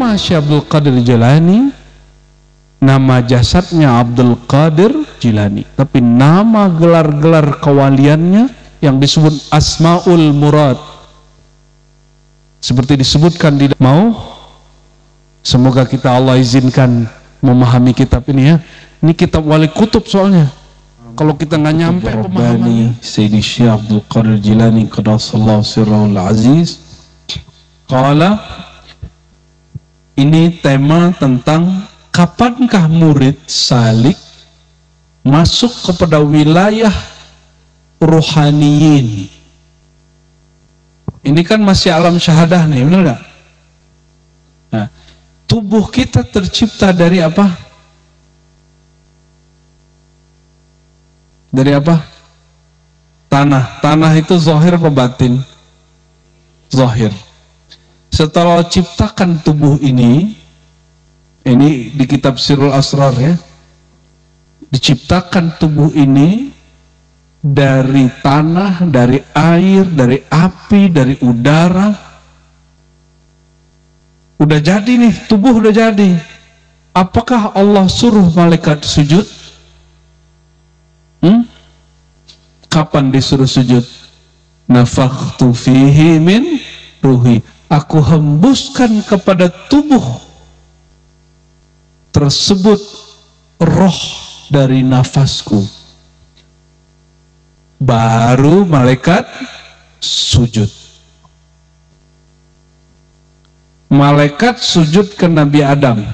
nama Syekh Abdul Qadir Jilani, nama jasadnya Abdul Qadir Jilani, tapi nama gelar-gelar kewaliannya yang disebut Asmaul Murad, seperti disebutkan di mau. Semoga kita Allah izinkan memahami kitab ini ya. Ini kitab wali kutub soalnya. Kalau kita nggak nyampe pemahamannya. Sayyidi Syekh Abdul Qadir Jilani qaddasallahu sirrahul aziz. Qala, ini tema tentang kapankah murid salik masuk kepada wilayah ruhaniyin. Ini kan masih alam syahadah nih, benar nggak? Nah, tubuh kita tercipta dari apa? Dari apa? Tanah. Tanah itu zahir apa batin? Zahir. Setelah ciptakan tubuh ini di kitab Sirrul Asrar ya, diciptakan tubuh ini dari tanah, dari air, dari api, dari udara. Udah jadi nih, tubuh udah jadi. Apakah Allah suruh malaikat sujud? Kapan disuruh sujud? Nafakhtu fihi min ruhi. Aku hembuskan kepada tubuh tersebut roh dari nafasku. Baru malaikat sujud. Malaikat sujud ke Nabi Adam.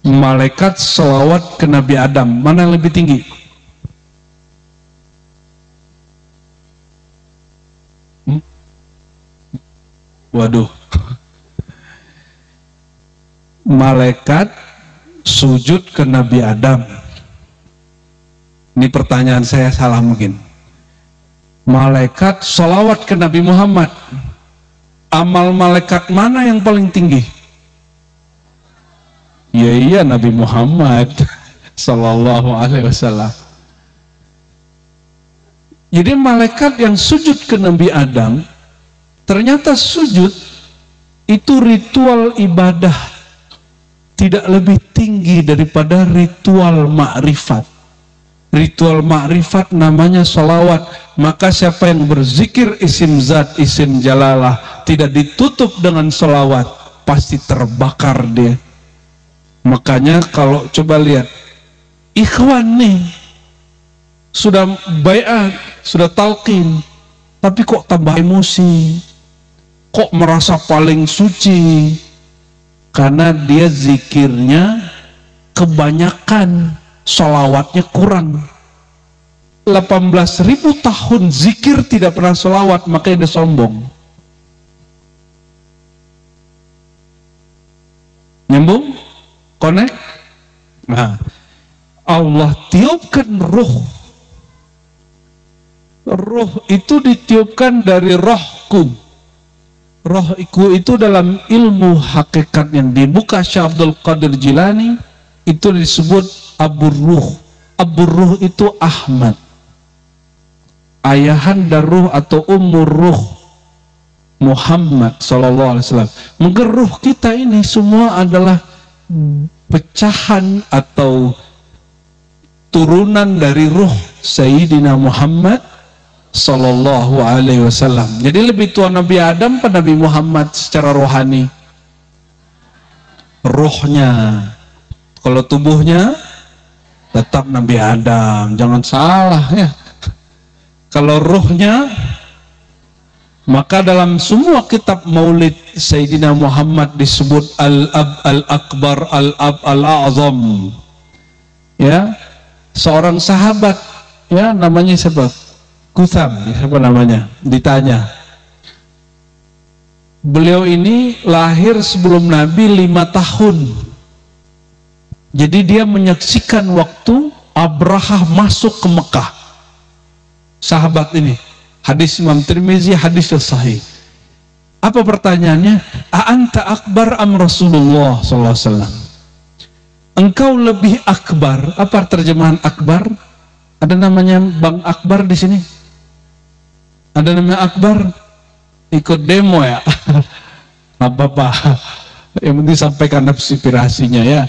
Malaikat selawat ke Nabi Adam. Mana yang lebih tinggi? Waduh. Malaikat sujud ke Nabi Adam. Ini pertanyaan saya salah mungkin. Malaikat sholawat ke Nabi Muhammad. Amal malaikat mana yang paling tinggi? Ya iya Nabi Muhammad Sallallahu Alaihi Wasallam. Jadi malaikat yang sujud ke Nabi Adam, ternyata sujud itu ritual ibadah, tidak lebih tinggi daripada ritual ma'rifat. Ritual ma'rifat namanya sholawat. Maka siapa yang berzikir isim zat, isim jalalah, tidak ditutup dengan sholawat, pasti terbakar dia. Makanya kalau coba lihat ikhwan nih, sudah baiat, sudah talqin, tapi kok tambah emosi, kok merasa paling suci, karena dia zikirnya kebanyakan, sholawatnya kurang. 18.000 tahun zikir tidak pernah sholawat, makanya dia sombong. Nyambung? Connect? Nah, Allah tiupkan ruh. Ruh itu ditiupkan dari rohku. Rohku itu dalam ilmu hakikat yang dibuka Syekh Abdul Qadir Jilani itu disebut Abur Ruh. Abur Ruh itu Ahmad, ayahanda ruh atau ummur ruh Muhammad Sallallahu Alaihi Wasallam. Mungkin ruh kita ini semua adalah pecahan atau turunan dari ruh Sayyidina Muhammad Sallallahu Alaihi Wasallam. Jadi lebih tua Nabi Adam pada Nabi Muhammad secara rohani. Ruhnya, kalau tubuhnya tetap Nabi Adam, jangan salah ya. Kalau ruhnya, maka dalam semua kitab maulid Sayyidina Muhammad disebut Al-Ab Al-Akbar, Al-Ab Al-A'zam. Ya, seorang sahabat, ya namanya siapa? Kutham, siapa namanya? Ditanya. Beliau ini lahir sebelum Nabi 5 tahun. Jadi dia menyaksikan waktu Abrahah masuk ke Mekah. Sahabat ini, hadis Imam Tirmizi, hadis sahih. Apa pertanyaannya? A'anta akbar am Rasulullah sallallahu alaihi wasallam? Engkau lebih akbar. Apa terjemahan akbar? Ada namanya Bang Akbar di sini? Ada namanya Akbar? Ikut demo ya? apa-apa. Yang penting sampaikan aspirasinya ya.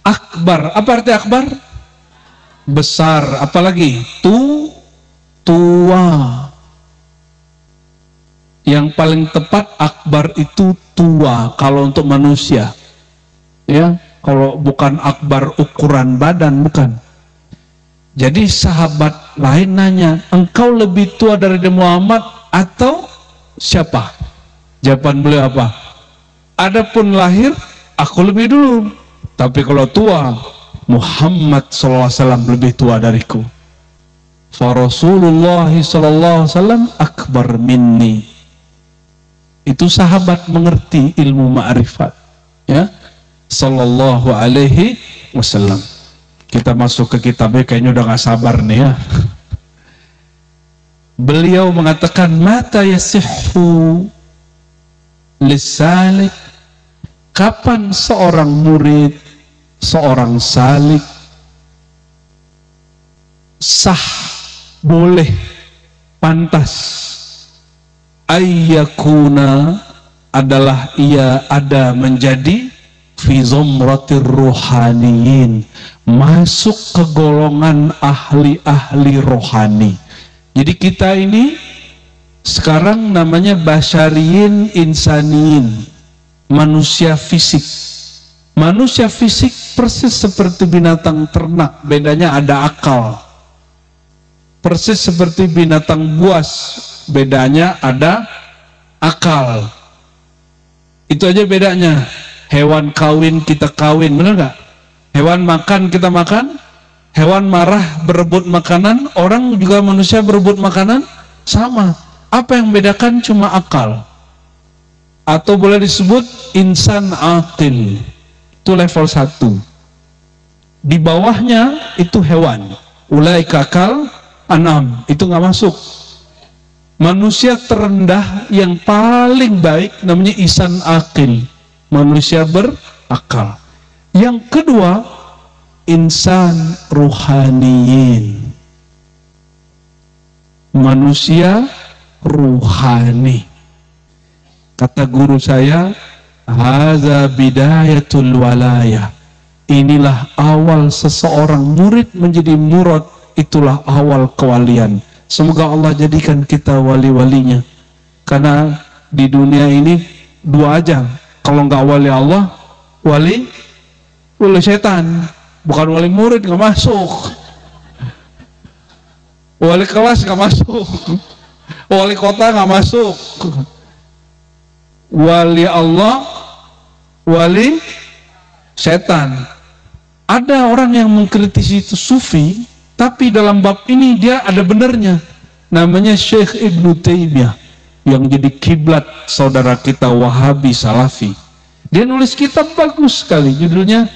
Akbar, apa arti akbar? Besar, apalagi? Tua. Yang paling tepat akbar itu tua kalau untuk manusia. Ya, kalau bukan akbar ukuran badan, bukan. Jadi sahabat lain nanya, engkau lebih tua dari Muhammad atau siapa? Jawaban beliau apa? Adapun lahir, aku lebih dulu. Tapi kalau tua, Muhammad SAW lebih tua dariku. Fa Rasulullah SAW akbar minni. Itu sahabat mengerti ilmu ma'rifat. Ya, Sallallahu Alaihi Wasallam. Kita masuk ke kitabnya, kayaknya udah gak sabar nih ya. Beliau mengatakan, mata yasihhu lisalik, kapan seorang murid, seorang salik sah, boleh, pantas, ayyakuna adalah ia ada menjadi fi zumratir ruhaniyin, masuk ke golongan ahli-ahli rohani. Jadi kita ini sekarang namanya basyariyin insaniyin, manusia fisik. Manusia fisik persis seperti binatang ternak, bedanya ada akal. Persis seperti binatang buas, bedanya ada akal. Itu aja bedanya. Hewan kawin, kita kawin, benar nggak? Hewan makan, kita makan. Hewan marah, berebut makanan. Orang juga manusia berebut makanan, sama. Apa yang bedakan? Cuma akal. Atau boleh disebut insan aqil. Itu level 1. Di bawahnya itu hewan. Ulaika kal an'am, itu nggak masuk. Manusia terendah yang paling baik namanya insan aqil, manusia berakal. Yang kedua, insan ruhaniyin, manusia ruhani. Kata guru saya, hadza bidayatul walayah, inilah awal seseorang murid menjadi murad, itulah awal kewalian. Semoga Allah jadikan kita wali-walinya. Karena di dunia ini dua aja, kalau nggak wali Allah, wali setan. Bukan wali murid, nggak masuk. Wali kelas nggak masuk. Wali kota nggak masuk. Wali Allah, wali setan. Ada orang yang mengkritisi itu sufi, tapi dalam bab ini dia ada benernya. Namanya Syekh Ibnu Taimiyah, yang jadi kiblat saudara kita Wahabi Salafi. Dia nulis kitab bagus sekali, judulnya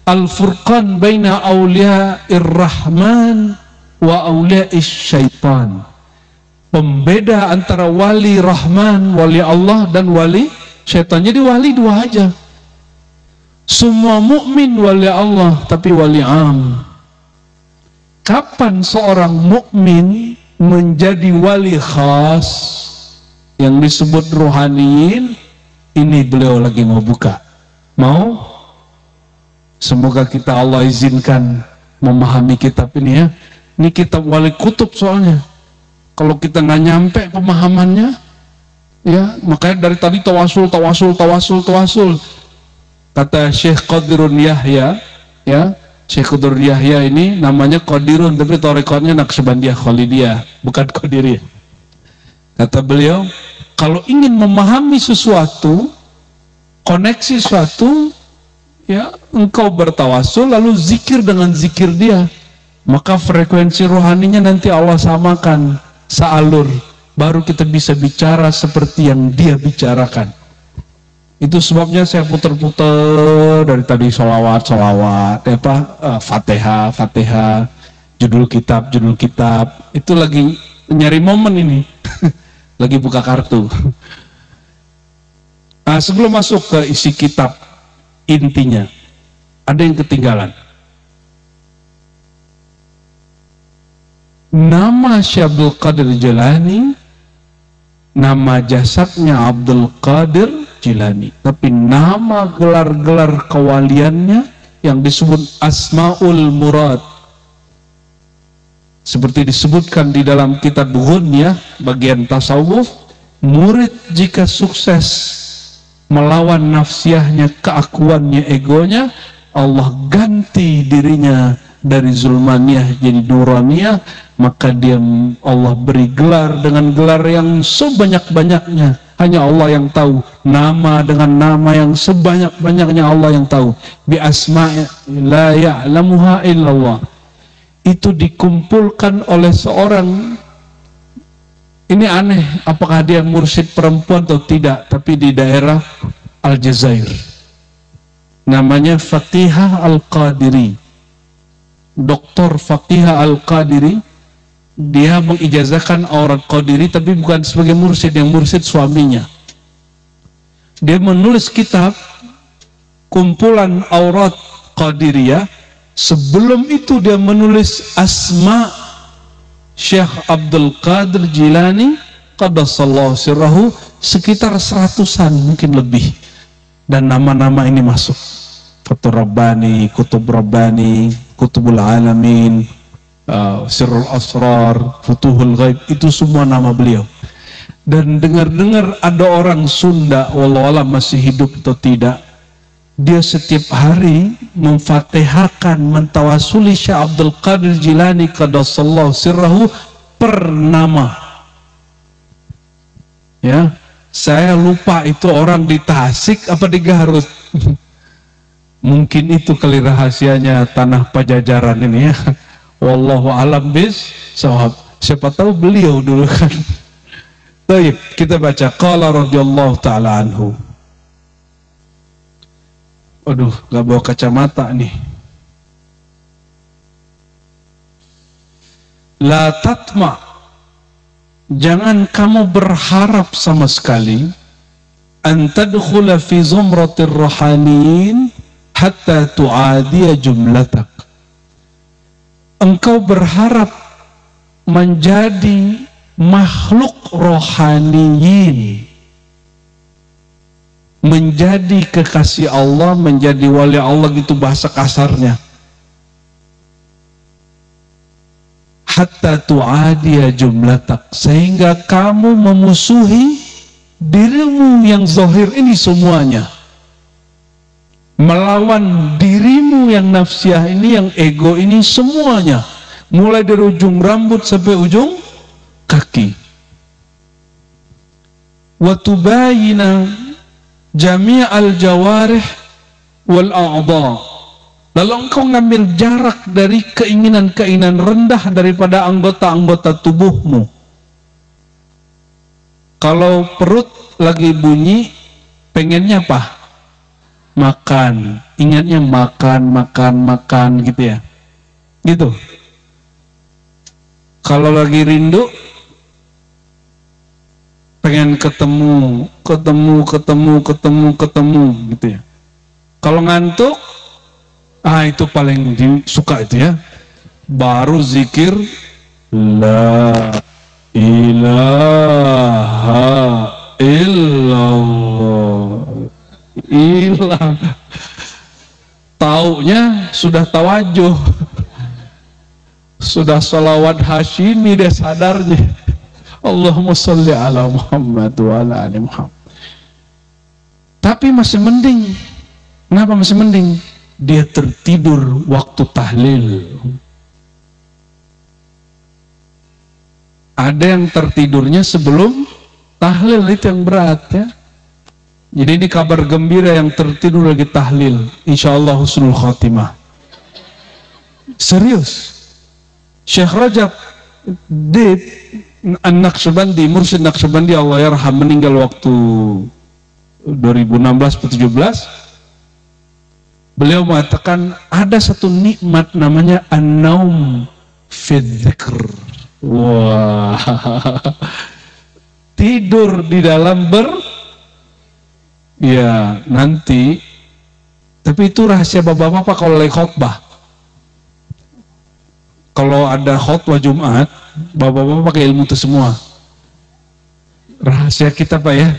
Al-Furqan Baina Awliya'ir Rahman wa Awliya'is Syaitan. Pembeda antara wali Rahman, wali Allah, dan wali syaitan. Jadi wali dua aja. Semua mukmin wali Allah, tapi wali am. Kapan seorang mukmin menjadi wali khas yang disebut ruhaniyin? Ini beliau lagi mau buka. Mau? Semoga kita Allah izinkan memahami kitab ini ya. Ini kitab wali kutub soalnya. Kalau kita nggak nyampe pemahamannya, ya makanya dari tadi tawasul. Kata Syekh Qadirun Yahya, ya Syekh Qadirun Yahya ini namanya Qadirun, tapi tarekatnya Naqsyabandiyah Khalidiyah, bukan Qadiriyah. Kata beliau, kalau ingin memahami sesuatu, koneksi sesuatu, ya engkau bertawasul lalu zikir dengan zikir dia, maka frekuensi rohaninya nanti Allah samakan, sealur, baru kita bisa bicara seperti yang dia bicarakan. Itu sebabnya saya puter-puter dari tadi solawat, fatihah, judul kitab, itu lagi nyari momen ini. Lagi buka kartu. Nah, sebelum masuk ke isi kitab intinya, ada yang ketinggalan. Nama Syekh Abdul Qadir Jilani, nama jasadnya Abdul Qadir, Jilani. Tapi nama gelar-gelar kewaliannya yang disebut Asmaul Murad, seperti disebutkan di dalam kitab Ghunyah bagian tasawuf, murid jika sukses melawan nafsiyahnya, keakuannya, egonya, Allah ganti dirinya dari zulmaniyah jadi nuraniyah, maka dia Allah beri gelar dengan gelar yang sebanyak-banyaknya. Hanya Allah yang tahu, nama dengan nama yang sebanyak-banyaknya Allah yang tahu. Bi asma'i la ya'lamuha illallah. Itu dikumpulkan oleh seorang, ini aneh, apakah dia mursyid perempuan atau tidak, tapi di daerah Aljazair, namanya Faqihah Al-Qadiri, Dr. Faqihah Al-Qadiri. Dia mengijazahkan aurat Qadiri, tapi bukan sebagai mursyid, yang mursyid suaminya. Dia menulis kitab kumpulan aurat Qadiriyah. Sebelum itu dia menulis asma Syekh Abdul Qadir Jilani qaddasallahu sirrahu, sekitar 100-an mungkin lebih, dan nama-nama ini masuk Fathur Rabbani, Kutub Rabbani, Kutubul Alamin, Sirrul Asrar, Futuhul Ghaib, itu semua nama beliau. Dan dengar-dengar ada orang Sunda, wallahualam masih hidup atau tidak, dia setiap hari memfatihahkan, mentawasuli Syekh Abdul Qadir Jilani qaddasallahu sirrahu per nama. Ya, saya lupa itu orang di Tasik apa di Garut. Mungkin itu kali rahasianya tanah Pajajaran ini ya. Wallahu alam bis sawab. Siapa tahu beliau dulu kan. Baik, kita baca qala radhiyallahu taala anhu. Aduh, gak bawa kacamata nih. La tatma, jangan kamu berharap sama sekali, an tadkhula fi zumratir rohaniin hatta tu'adiya jumlatak. Engkau berharap menjadi makhluk rohaniin, menjadi kekasih Allah, menjadi wali Allah, gitu bahasa kasarnya. Hatta tu'adiya jumlatak, sehingga kamu memusuhi dirimu yang zahir ini semuanya, melawan dirimu yang nafsiyah ini, yang ego ini semuanya, mulai dari ujung rambut sampai ujung kaki. Wa tubayina jami'al jawarih wal a'dha, lalu engkau ngambil jarak dari keinginan-keinginan rendah daripada anggota-anggota tubuhmu. Kalau perut lagi bunyi, pengennya apa? Makan, ingatnya makan gitu ya, gitu. Kalau lagi rindu, pengen ketemu gitu ya. Kalau ngantuk, itu paling suka itu ya, baru zikir la ilaha illallah, hilang, taunya sudah tawajuh, sudah sholawat Hashimi, dia sadarnya Allahumma sholli ala Muhammad wa ala ali Muhammad. Tapi masih mending. Kenapa masih mending? Dia tertidur waktu tahlil. Ada yang tertidurnya sebelum tahlil, itu yang berat ya. Jadi ini kabar gembira, yang tertidur lagi tahlil, insyaallah husnul khatimah. Serius. Syekh Rajab Dib An-Naqsyabandi, Mursyid Naqsyabandi Allah yarham, meninggal waktu 2016-17. Beliau mengatakan ada satu nikmat namanya an-naum fi dzikr. Wah, tidur di dalam ya nanti, tapi itu rahasia bapak-bapak kalau lagi khotbah. Kalau ada khotbah Jumat, bapak-bapak pakai ilmu itu semua. Rahasia kita Pak ya.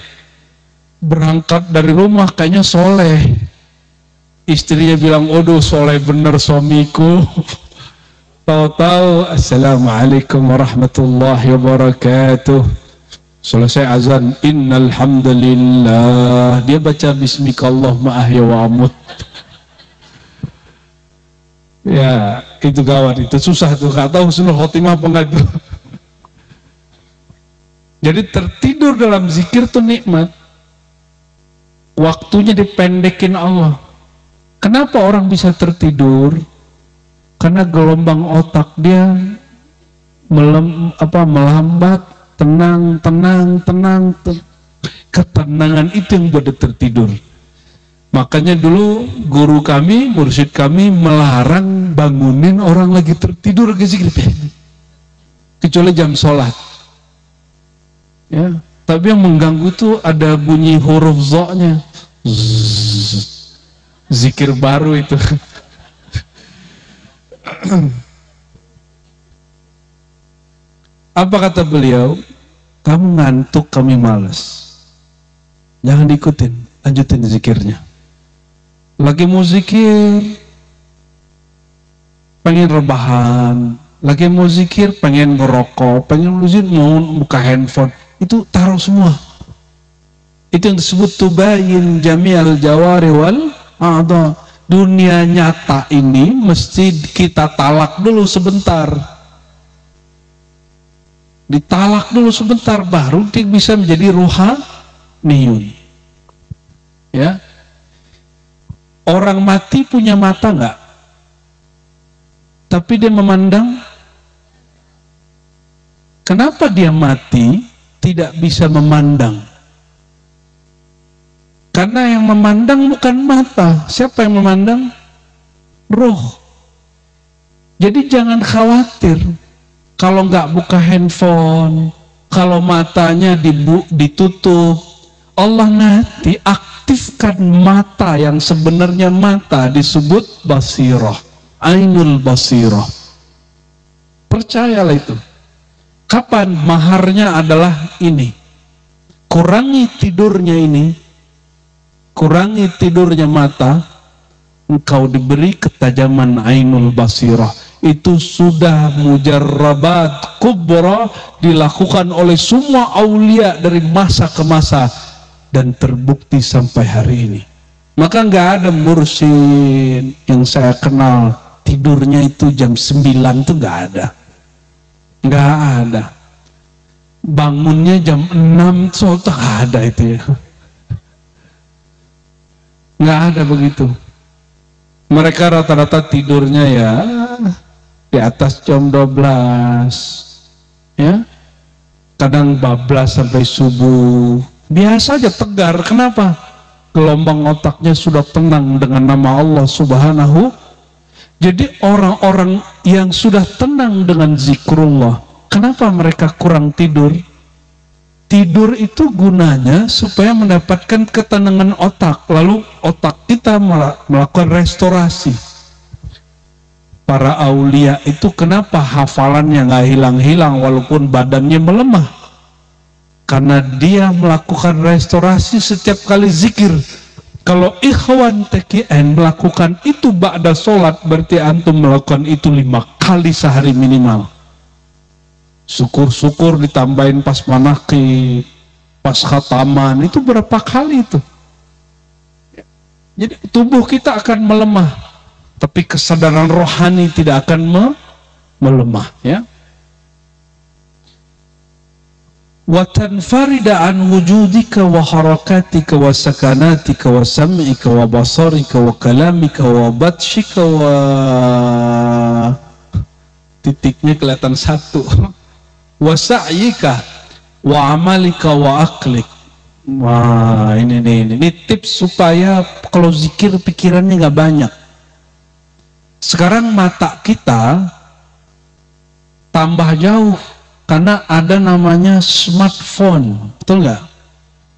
berangkat dari rumah kayaknya soleh, istrinya bilang, "Aduh soleh bener suamiku." Tahu-tahu, "Assalamualaikum warahmatullahi wabarakatuh." Selesai azan, "Innal hamdalillah." Dia baca bismikallahumma ahya wa amut. Ya, itu gawat, itu susah tuh, gak tahu husnul khotimah apa enggak itu. Jadi tertidur dalam zikir tuh nikmat. Waktunya dipendekin Allah. Kenapa orang bisa tertidur? Karena gelombang otak dia melambat, tenang. Ketenangan itu yang buat dia tertidur. Makanya dulu guru kami, mursyid kami melarang bangunin orang lagi tertidur lagi zikir, kecuali jam sholat. Ya, tapi yang mengganggu tuh ada bunyi huruf zo-nya. Zikir baru itu. Apa kata beliau? Kamu ngantuk, kami malas. Jangan diikutin, lanjutin zikirnya. Lagi mau zikir, pengen rebahan. Lagi mau zikir, pengen ngerokok, pengen zikir, mau buka handphone. Itu taruh semua. Itu yang disebut tubayin jami'al jawari wal a'dha. Dunia nyata ini mesti kita talak dulu sebentar. Ditalak dulu sebentar, baru dia bisa menjadi ruhaniyun. Ya. Orang mati punya mata enggak? Tapi dia memandang. Kenapa dia mati tidak bisa memandang? Karena yang memandang bukan mata. Siapa yang memandang? Ruh. Jadi jangan khawatir kalau nggak buka handphone, kalau matanya ditutup. Allah nanti aktifkan mata yang sebenarnya mata, disebut basirah, ainul basirah. Percayalah itu. Kapan? Maharnya adalah ini. Kurangi tidurnya ini, kurangi tidurnya mata, engkau diberi ketajaman ainul basirah. Itu sudah mujarrabat kubra, dilakukan oleh semua aulia dari masa ke masa, dan terbukti sampai hari ini. Maka nggak ada mursyid yang saya kenal tidurnya itu jam 9 tuh nggak ada. Nggak ada. Bangunnya jam 6 tuh nggak ada itu ya. Nggak ada begitu. Mereka rata-rata tidurnya ya di atas jam 12 ya, kadang bablas sampai subuh. Biasa aja tegar. Kenapa? Gelombang otaknya sudah tenang dengan nama Allah Subhanahu. Jadi orang-orang yang sudah tenang dengan zikrullah, kenapa mereka kurang tidur? Tidur itu gunanya supaya mendapatkan ketenangan otak, lalu otak kita melakukan restorasi. Para aulia itu kenapa hafalannya nggak hilang-hilang walaupun badannya melemah? Karena dia melakukan restorasi setiap kali zikir. Kalau ikhwan TKN melakukan itu ba'da sholat, berarti antum melakukan itu 5 kali sehari minimal. Syukur-syukur ditambahin pas manaqib, pas khataman, itu berapa kali itu? Jadi tubuh kita akan melemah, tapi kesadaran rohani tidak akan melemah, ya. Wa tanfarida an wujudika wa harakatika wa sakanatika wa sam'ika wa basarika wa kalamika wa batshika wa titiknya kelihatan satu. Wa sa'yika wa amalika wa aqlik. Wah, ini tips supaya kalau zikir pikirannya nggak banyak. Sekarang mata kita tambah jauh karena ada namanya smartphone, betul nggak?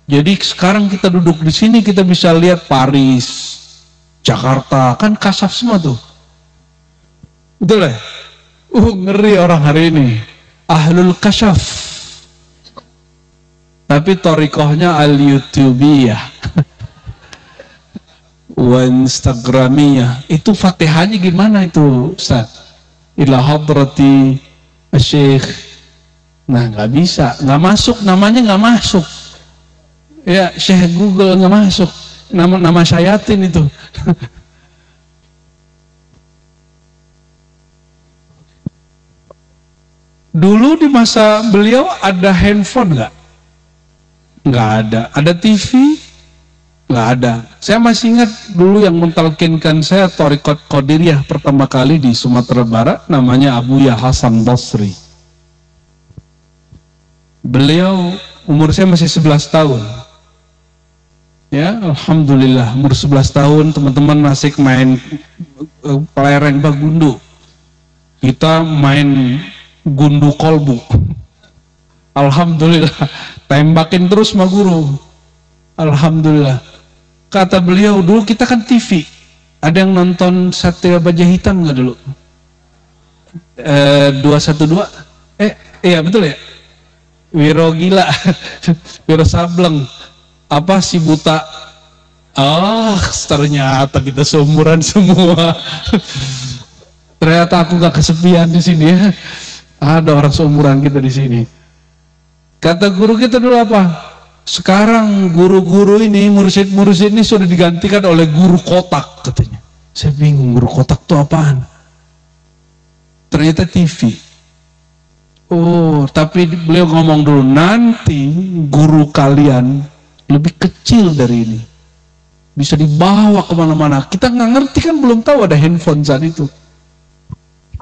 Jadi sekarang kita duduk di sini kita bisa lihat Paris, Jakarta, kan kasaf semua tuh, betul ya? Ngeri orang hari ini, ahlul kasyaf. Tapi torikohnya al-YouTubiyah wa Instagramiyah. Itu Fatihahnya gimana itu Ustaz? Ila hadrati Syekh. Nah, nggak bisa, nggak masuk, namanya nggak masuk. Ya, Syekh Google nggak masuk. Nama syayatin itu. Dulu di masa beliau ada handphone nggak? Nggak ada. Ada TV? Nggak ada. Saya masih ingat dulu yang mentalkinkan saya Thariqat Qadiriyah pertama kali di Sumatera Barat, namanya Abuya Hasan Basri. Beliau, umur saya masih 11 tahun. Ya, alhamdulillah umur 11 tahun teman-teman asik main lereng bagundu. Kita main gundu kolbu. Alhamdulillah, tembakin terus sama guru. Alhamdulillah. Kata beliau, dulu kita kan TV. Ada yang nonton Satria Baja Hitam nggak dulu? 212? Iya betul ya? Wiro Gila, Wiro Sableng, apa si buta? Ternyata kita seumuran semua. Ternyata aku nggak kesepian di sini ya. Ada orang seumuran kita di sini. Kata guru kita dulu apa? Sekarang guru-guru ini, mursyid-mursyid ini sudah digantikan oleh guru kotak katanya. Saya bingung, guru kotak itu apaan? Ternyata TV. Oh, tapi beliau ngomong dulu, nanti guru kalian lebih kecil dari ini. Bisa dibawa kemana-mana. Kita nggak ngerti kan, belum tahu ada handphone saat itu.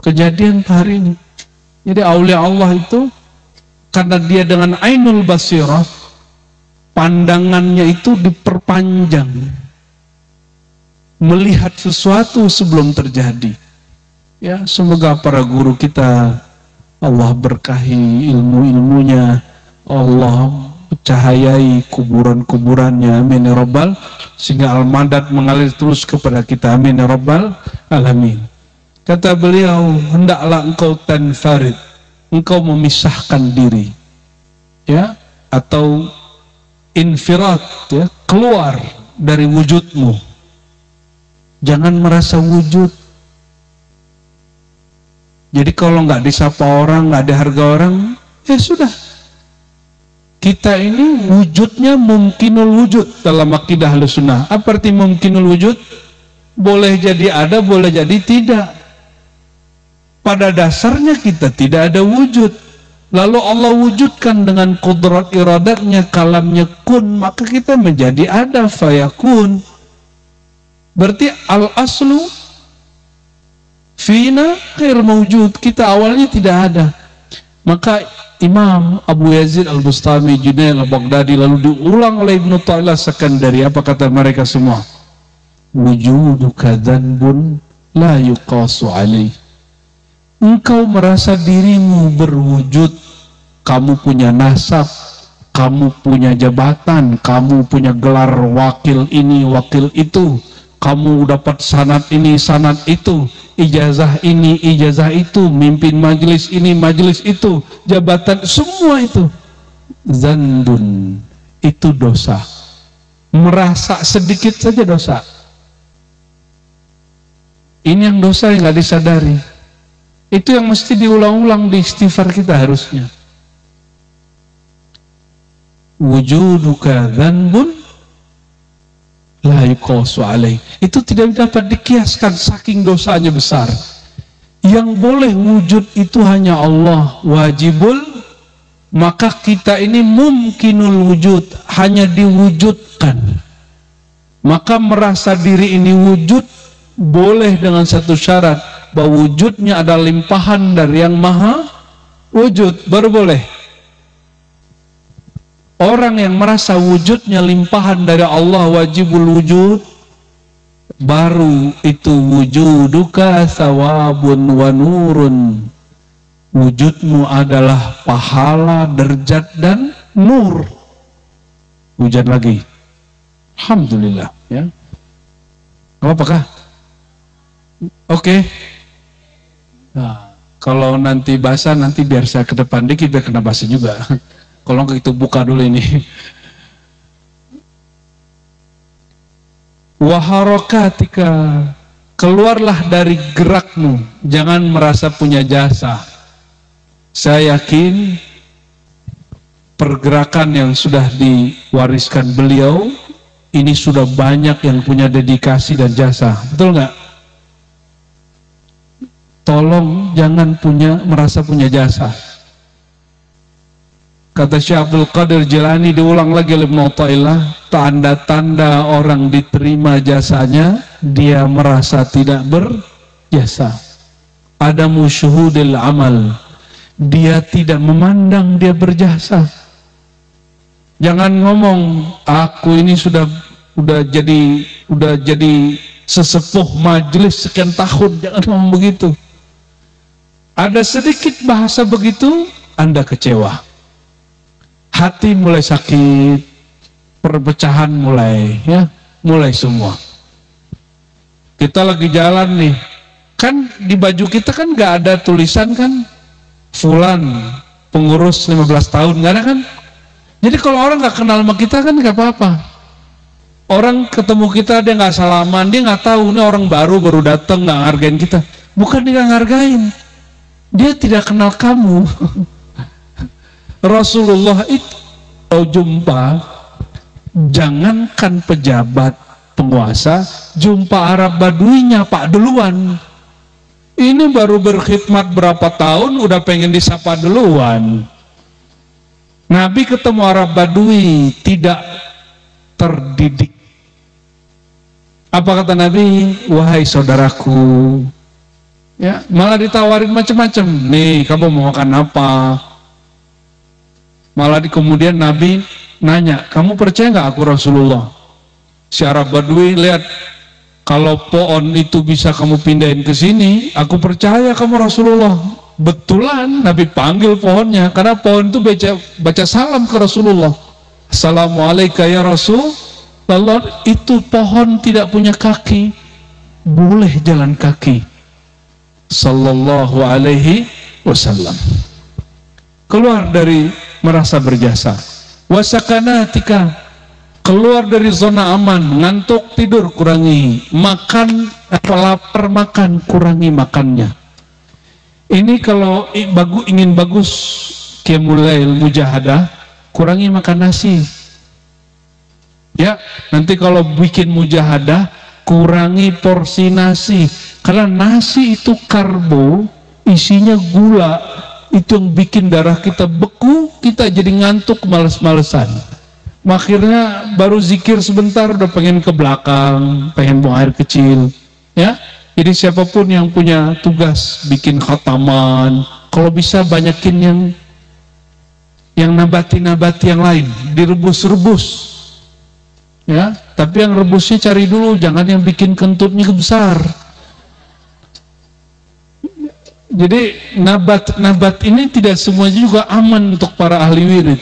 Kejadian hari ini. Jadi aulia Allah itu, karena dia dengan ainul basirah, pandangannya itu diperpanjang. Melihat sesuatu sebelum terjadi. Ya, semoga para guru kita Allah berkahi ilmu-ilmunya, Allah cahayai kuburan-kuburannya, amin ya rabbal, sehingga al-madad mengalir terus kepada kita, amin ya rabbal alamin. Kata beliau, hendaklah engkau tanfarid, engkau memisahkan diri, ya, atau infirat, ya, keluar dari wujudmu. Jangan merasa wujud. Jadi kalau nggak disapa orang, nggak ada harga orang, ya sudah. Kita ini wujudnya mumkinul wujud dalam akidah Ahlussunnah. Apa arti mumkinul wujud? Boleh jadi ada, boleh jadi tidak. Pada dasarnya kita tidak ada wujud. Lalu Allah wujudkan dengan kudrat iradatnya, kalamnya kun, maka kita menjadi ada, fayakun. Berarti al-aslu fina khair mawjud, kita awalnya tidak ada. Maka Imam Abu Yazid Al-Bustami, Junaid Al-Baghdadi, lalu diulang oleh Ibnu Ta'ala Sakandari. Apa kata mereka semua? Wujuduka dzanbun la yuqasu alaih. Engkau merasa dirimu berwujud, kamu punya nasab, kamu punya jabatan, kamu punya gelar wakil ini, wakil itu, kamu dapat sanad ini, sanad itu, ijazah ini, ijazah itu, mimpin majelis ini, majelis itu, jabatan, semua itu zandun, itu dosa. Merasa sedikit saja dosa. Ini yang dosa yang nggak disadari. Itu yang mesti diulang-ulang di istighfar kita harusnya. Wujuduka dzanbun la yuqasu alaih. Itu tidak dapat dikiaskan, saking dosanya besar. Yang boleh wujud itu hanya Allah, wajibul, maka kita ini mumkinul wujud, hanya diwujudkan. Maka merasa diri ini wujud boleh dengan satu syarat, bahwa wujudnya ada limpahan dari yang maha wujud, baru boleh. Orang yang merasa wujudnya limpahan dari Allah, wajibul wujud, baru itu wujuduka thawabun wa nurun. Wujudmu adalah pahala, derajat dan nur. Hujan lagi. Alhamdulillah, ya. Apakah? Oke. Nah, kalau nanti basah, nanti biar saya ke depan dikit biar kena basah juga. Kalau nggak itu buka dulu ini. Waharokatika, keluarlah dari gerakmu, jangan merasa punya jasa. Saya yakin pergerakan yang sudah diwariskan beliau ini sudah banyak yang punya dedikasi dan jasa, betul nggak? Tolong jangan merasa punya jasa. Kata Syekh Abdul Qadir Jilani, diulang lagi oleh Ibnu Athaillah, tanda-tanda orang diterima jasanya, dia merasa tidak berjasa. Adamu syuhudil amal, dia tidak memandang dia berjasa. Jangan ngomong aku ini sudah jadi sesepuh majelis sekian tahun, jangan ngomong begitu. Ada sedikit bahasa begitu, Anda kecewa. Hati mulai sakit, perpecahan mulai semua. Kita lagi jalan nih, kan di baju kita kan nggak ada tulisan kan, fulan pengurus 15 tahun, nggak ada kan? Jadi kalau orang nggak kenal sama kita kan nggak apa-apa. Orang ketemu kita dia nggak salaman, dia nggak tahu ini orang baru datang, nggak ngargain kita. Bukan dia nggak ngargain, dia tidak kenal kamu. Rasulullah itu kalau jumpa, jangankan pejabat penguasa, jumpa Arab Baduinya Pak duluan. Ini baru berkhidmat berapa tahun udah pengen disapa duluan. Nabi ketemu Arab Badui tidak terdidik. Apa kata Nabi? Wahai saudaraku, ya, malah ditawarin macam-macam. Nih, kamu mau makan apa? Malah kemudian Nabi nanya, kamu percaya nggak aku Rasulullah? Si Arab Badui lihat, kalau pohon itu bisa kamu pindahin ke sini, aku percaya kamu Rasulullah. Betulan Nabi panggil pohonnya, karena pohon itu baca salam ke Rasulullah. Assalamualaikum ya Rasulullah. Itu pohon tidak punya kaki, boleh jalan kaki. Sallallahu alaihi wasallam. Keluar dari merasa berjasa. Wasakanatika, keluar dari zona aman. Ngantuk tidur kurangi, makan lapar makan kurangi makannya. Ini kalau ingin bagus qiyamul lail mujahadah, kurangi makan nasi. Ya, nanti kalau bikin mujahadah kurangi porsi nasi, karena nasi itu karbo, isinya gula. Itu yang bikin darah kita beku, kita jadi ngantuk, males-malesan. Akhirnya baru zikir sebentar udah pengen ke belakang, pengen buang air kecil, ya. Jadi siapapun yang punya tugas bikin khataman, kalau bisa banyakin yang nabati-nabati yang lain, direbus-rebus, ya. Tapi yang rebusnya cari dulu, jangan yang bikin kentutnya besar. Jadi nabat ini tidak semuanya juga aman untuk para ahli wirid.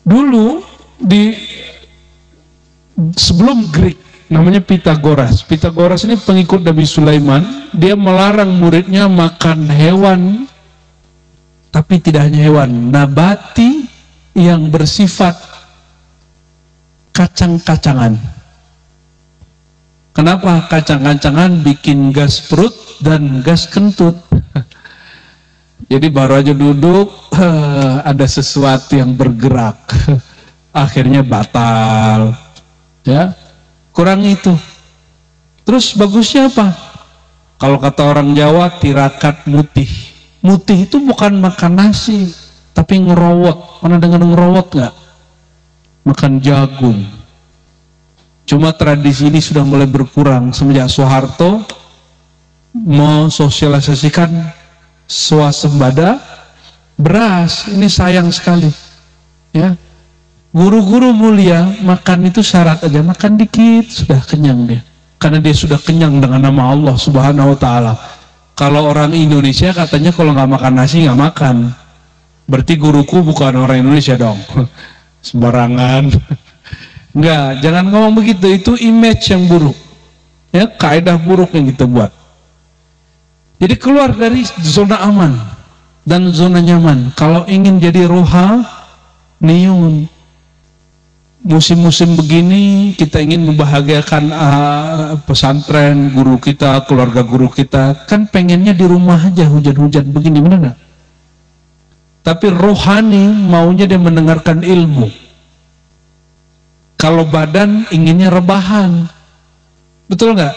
Dulu sebelum Greek, namanya Pitagoras. Pitagoras ini pengikut Nabi Sulaiman. Dia melarang muridnya makan hewan, tapi tidak hanya hewan, nabati yang bersifat kacang-kacangan. Kenapa? Kacang-kacangan bikin gas perut dan gas kentut. Jadi baru aja duduk, ada sesuatu yang bergerak, akhirnya batal. Ya, kurang itu. Terus bagusnya apa? Kalau kata orang Jawa, tirakat mutih. Mutih itu bukan makan nasi, tapi ngerowot. Pernah dengar ngerowot nggak? Makan jagung. Cuma tradisi ini sudah mulai berkurang semenjak Soeharto mensosialisasikan swasembada beras. Ini sayang sekali, ya. Guru-guru mulia makan itu syarat aja, makan dikit sudah kenyang dia, karena dia sudah kenyang dengan nama Allah Subhanahu wa Ta'ala. Kalau orang Indonesia katanya kalau nggak makan nasi nggak makan, berarti guruku bukan orang Indonesia dong. Sembarangan. Enggak, jangan ngomong begitu, itu image yang buruk, ya, kaidah buruk yang kita buat. Jadi keluar dari zona aman, dan zona nyaman. Kalau ingin jadi rohaniun, musim-musim begini kita ingin membahagiakan pesantren, guru kita, keluarga guru kita, kan pengennya di rumah aja hujan-hujan begini, benar nggak? Tapi rohani maunya dia mendengarkan ilmu. Kalau badan inginnya rebahan, betul nggak?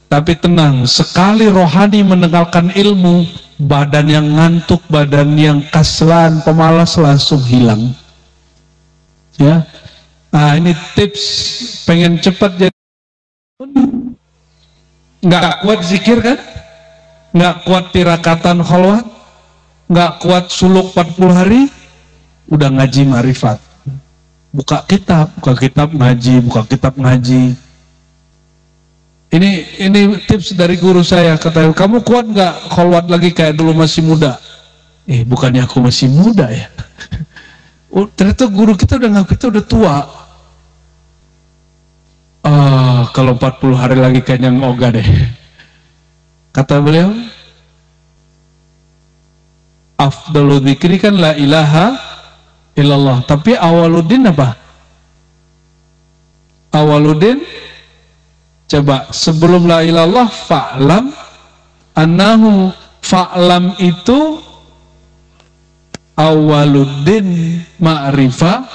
Tapi tenang, sekali rohani mendengarkan ilmu, badan yang ngantuk, badan yang kaslan, pemalas langsung hilang. Ya, nah ini tips pengen cepat jadi. Nggak kuat zikir kan? Nggak kuat tirakatan kholwat, nggak kuat suluk 40 hari, udah ngaji ma'rifat. Buka kitab ngaji, buka kitab ngaji. Ini tips dari guru saya, kata, kamu kuat nggak kholwat lagi kayak dulu masih muda? Bukannya aku masih muda ya? Oh, ternyata guru kita udah nggak, kita udah tua. Kalau 40 hari lagi kayaknya ogah deh. Kata beliau, afdalu dzikri kan la ilaha illallah. Tapi awaluddin apa? Awaluddin, coba sebelum la ilallah fa'lam annahu, fa'lam itu awaluddin ma'rifah,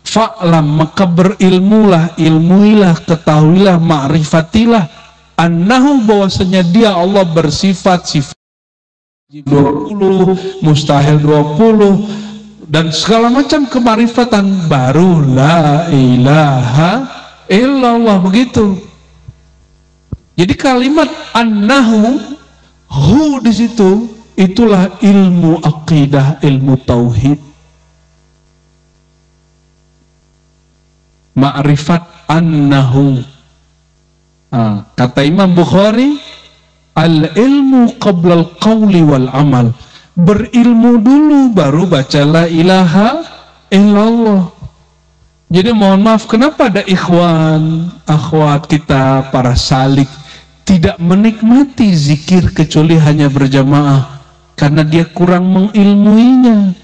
fa'lam maka berilmulah, ilmuilah, ketahuilah, ma'rifatilah annahu bahwasanya dia Allah bersifat sifat 20, mustahil 20 dan segala macam kemarifatan, baru la ilaha illallah. Begitu. Jadi kalimat annahu, hu di situ, itulah ilmu akidah, ilmu tauhid. Ma'rifat annahu. Kata Imam Bukhari, al-ilmu qabla al-qawli wal amal. Berilmu dulu baru baca la ilaha illallah. Jadi mohon maaf, kenapa ada ikhwan, akhwat kita, para salik tidak menikmati zikir kecuali hanya berjamaah? Karena dia kurang mengilmuinya.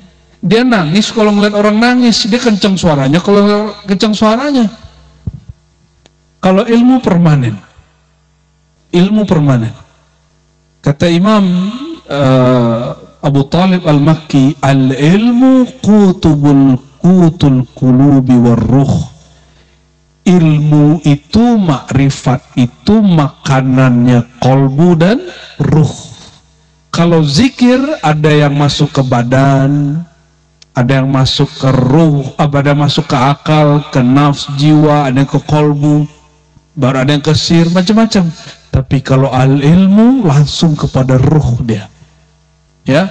Dia nangis kalau ngeliat orang nangis, dia kencang suaranya kalau kencang suaranya. Kalau ilmu permanen, ilmu permanen. Kata Imam Abu Talib Al-Makki, al-ilmu kutul qulubi warruh. Ilmu itu, makrifat itu makanannya kolbu dan ruh. Kalau zikir ada yang masuk ke badan, ada yang masuk ke ruh, ada yang masuk ke akal, ke nafs, jiwa, ada yang ke kolbu, baru ada yang ke sir, macam-macam. Tapi kalau al-ilmu langsung kepada ruh dia. Ya,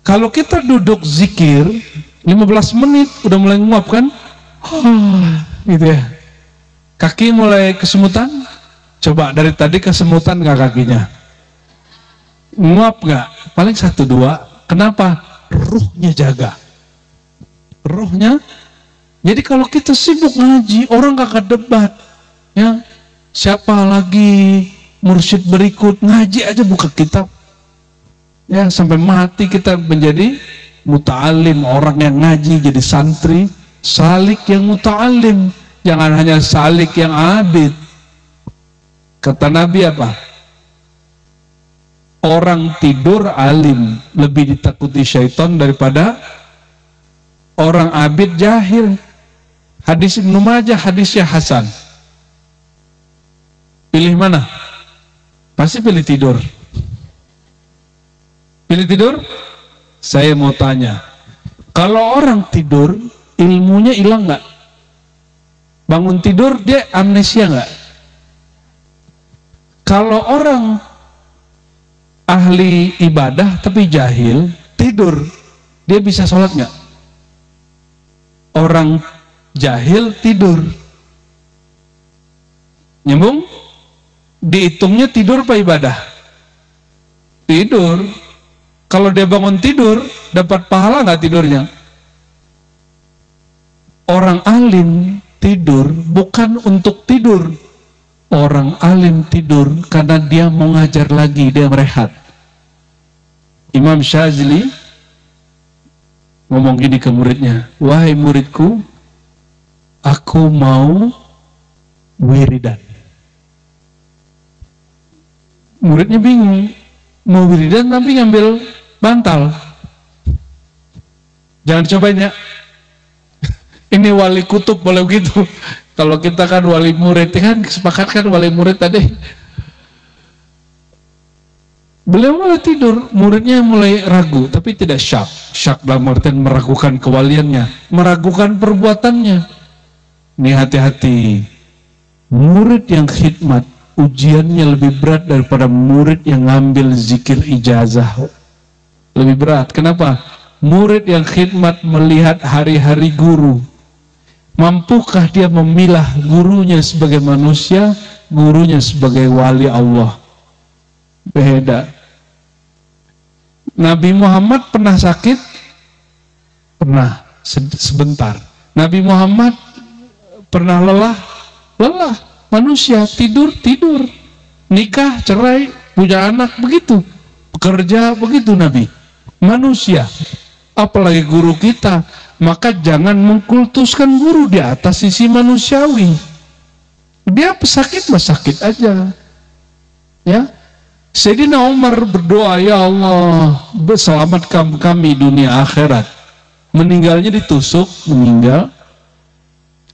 kalau kita duduk zikir 15 menit udah mulai nguap kan, gitu ya, kaki mulai kesemutan. Coba dari tadi kesemutan nggak kakinya? Nguap nggak? Paling 1-2. Kenapa? Ruhnya jaga. Ruhnya. Jadi kalau kita sibuk ngaji, orang nggak akan debat. Ya, siapa lagi mursyid berikut, ngaji aja, buka kitab. Ya, sampai mati kita menjadi muta'alim, orang yang ngaji jadi santri, salik yang muta'alim, jangan hanya salik yang abid. Kata Nabi apa? Orang tidur alim lebih ditakuti syaitan daripada orang abid jahil. Hadis Ibnu Majah, hadisnya Hasan. Pilih mana? Pasti pilih tidur. Pilih tidur? Saya mau tanya, kalau orang tidur, ilmunya hilang nggak? Bangun tidur, dia amnesia nggak? Kalau orang ahli ibadah tapi jahil, tidur, dia bisa sholat nggak? Orang jahil tidur, nyambung? Dihitungnya tidur apa ibadah? Tidur. Kalau dia bangun tidur, dapat pahala nggak tidurnya? Orang alim tidur bukan untuk tidur. Orang alim tidur karena dia mau ngajar lagi, dia merehat. Imam Syazili ngomong gini ke muridnya, wahai muridku, aku mau wiridan. Muridnya bingung, mau wiridan tapi ngambil bantal. Jangan cobain ya. Ini wali kutub boleh begitu. Kalau kita kan wali murid, kan sepakat kan wali murid tadi. Beliau mulai tidur, muridnya mulai ragu, tapi tidak syak. Syak dalam artian meragukan kewaliannya, meragukan perbuatannya. Ini hati-hati. Murid yang khidmat, ujiannya lebih berat daripada murid yang ngambil zikir ijazah. Lebih berat. Kenapa? Murid yang khidmat melihat hari-hari guru. Mampukah dia memilah gurunya sebagai manusia, gurunya sebagai wali Allah? Beda. Nabi Muhammad pernah sakit? Pernah, sebentar. Nabi Muhammad pernah lelah? Lelah. Manusia, tidur. Nikah, cerai, punya anak, begitu. Bekerja, begitu Nabi. Manusia. Apalagi guru kita. Maka jangan mengkultuskan guru di atas sisi manusiawi. Dia sakit, mah sakit aja. Ya. Sayyidina Umar berdoa, ya Allah, selamatkan kami dunia akhirat. Meninggalnya ditusuk, meninggal.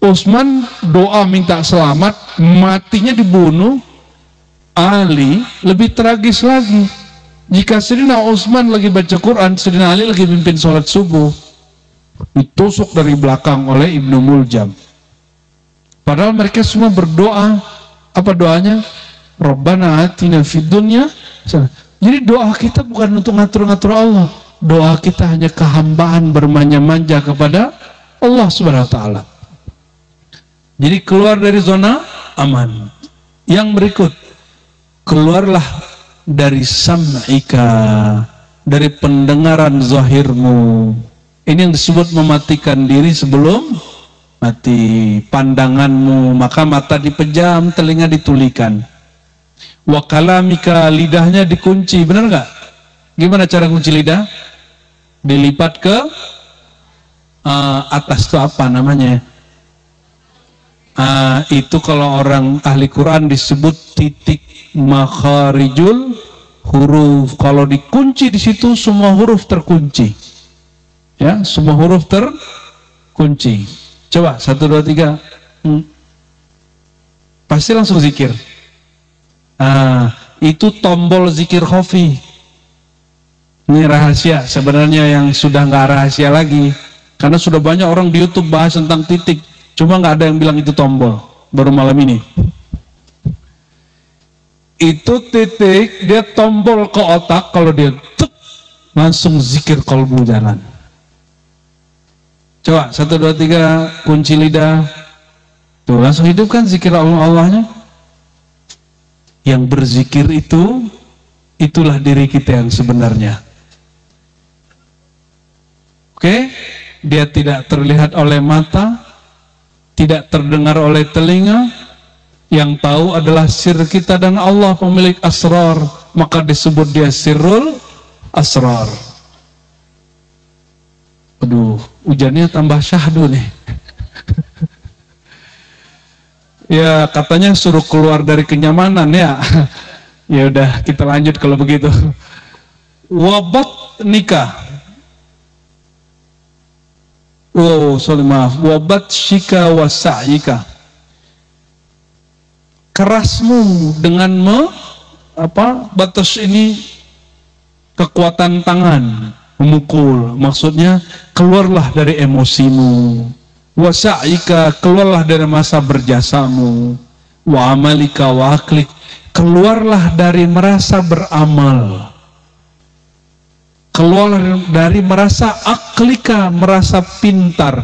Utsman doa minta selamat, matinya dibunuh. Ali lebih tragis lagi. Jika Sayyidina Utsman lagi baca Quran, Sayyidina Ali lagi mimpin sholat subuh, ditusuk dari belakang oleh Ibnu Muljam. Padahal mereka semua berdoa. Apa doanya? Rabbana atina fid dunya. Jadi doa kita bukan untuk ngatur-ngatur Allah. Doa kita hanya kehambaan bermanja-manja kepada Allah Subhanahu wa taala. Jadi keluar dari zona aman. Yang berikut, keluarlah dari sam'ika, dari pendengaran zahirmu. Ini yang disebut mematikan diri sebelum mati. Pandanganmu, maka mata dipejam, telinga ditulikan. Wa kalamika, lidahnya dikunci, benar nggak? Gimana cara kunci lidah? Dilipat ke atas, itu apa namanya? Itu kalau orang ahli Quran disebut titik makharijul huruf. Kalau dikunci di situ semua huruf terkunci. Ya, semua huruf terkunci. Coba 1, 2, 3. Pasti langsung zikir. Itu tombol zikir khafi. Ini rahasia sebenarnya, yang sudah nggak rahasia lagi, karena sudah banyak orang di YouTube bahas tentang titik, cuma nggak ada yang bilang itu tombol. Baru malam ini. Itu titik, dia tombol ke otak, kalau dia tuk, langsung zikir qalbu jalan. Coba 1, 2, 3, kunci lidah. Tuh langsung hidupkan zikir Allahnya. Yang berzikir itu, itulah diri kita yang sebenarnya. Oke? Dia tidak terlihat oleh mata, tidak terdengar oleh telinga. Yang tahu adalah sir kita dan Allah, pemilik asrar. Maka disebut dia sirrul asrar. Aduh, hujannya tambah syahdu nih. Ya katanya suruh keluar dari kenyamanan ya. Ya udah kita lanjut kalau begitu. Wabat nikah. Oh sorry maaf. Wabat shika wasa'ika. Kerasmu dengan batas ini, kekuatan tangan memukul. Maksudnya keluarlah dari emosimu. Wasa'ika, keluarlah dari masa berjasamu. Wa amalika wa aklik, keluarlah dari merasa beramal. Keluar dari merasa aklika, merasa pintar.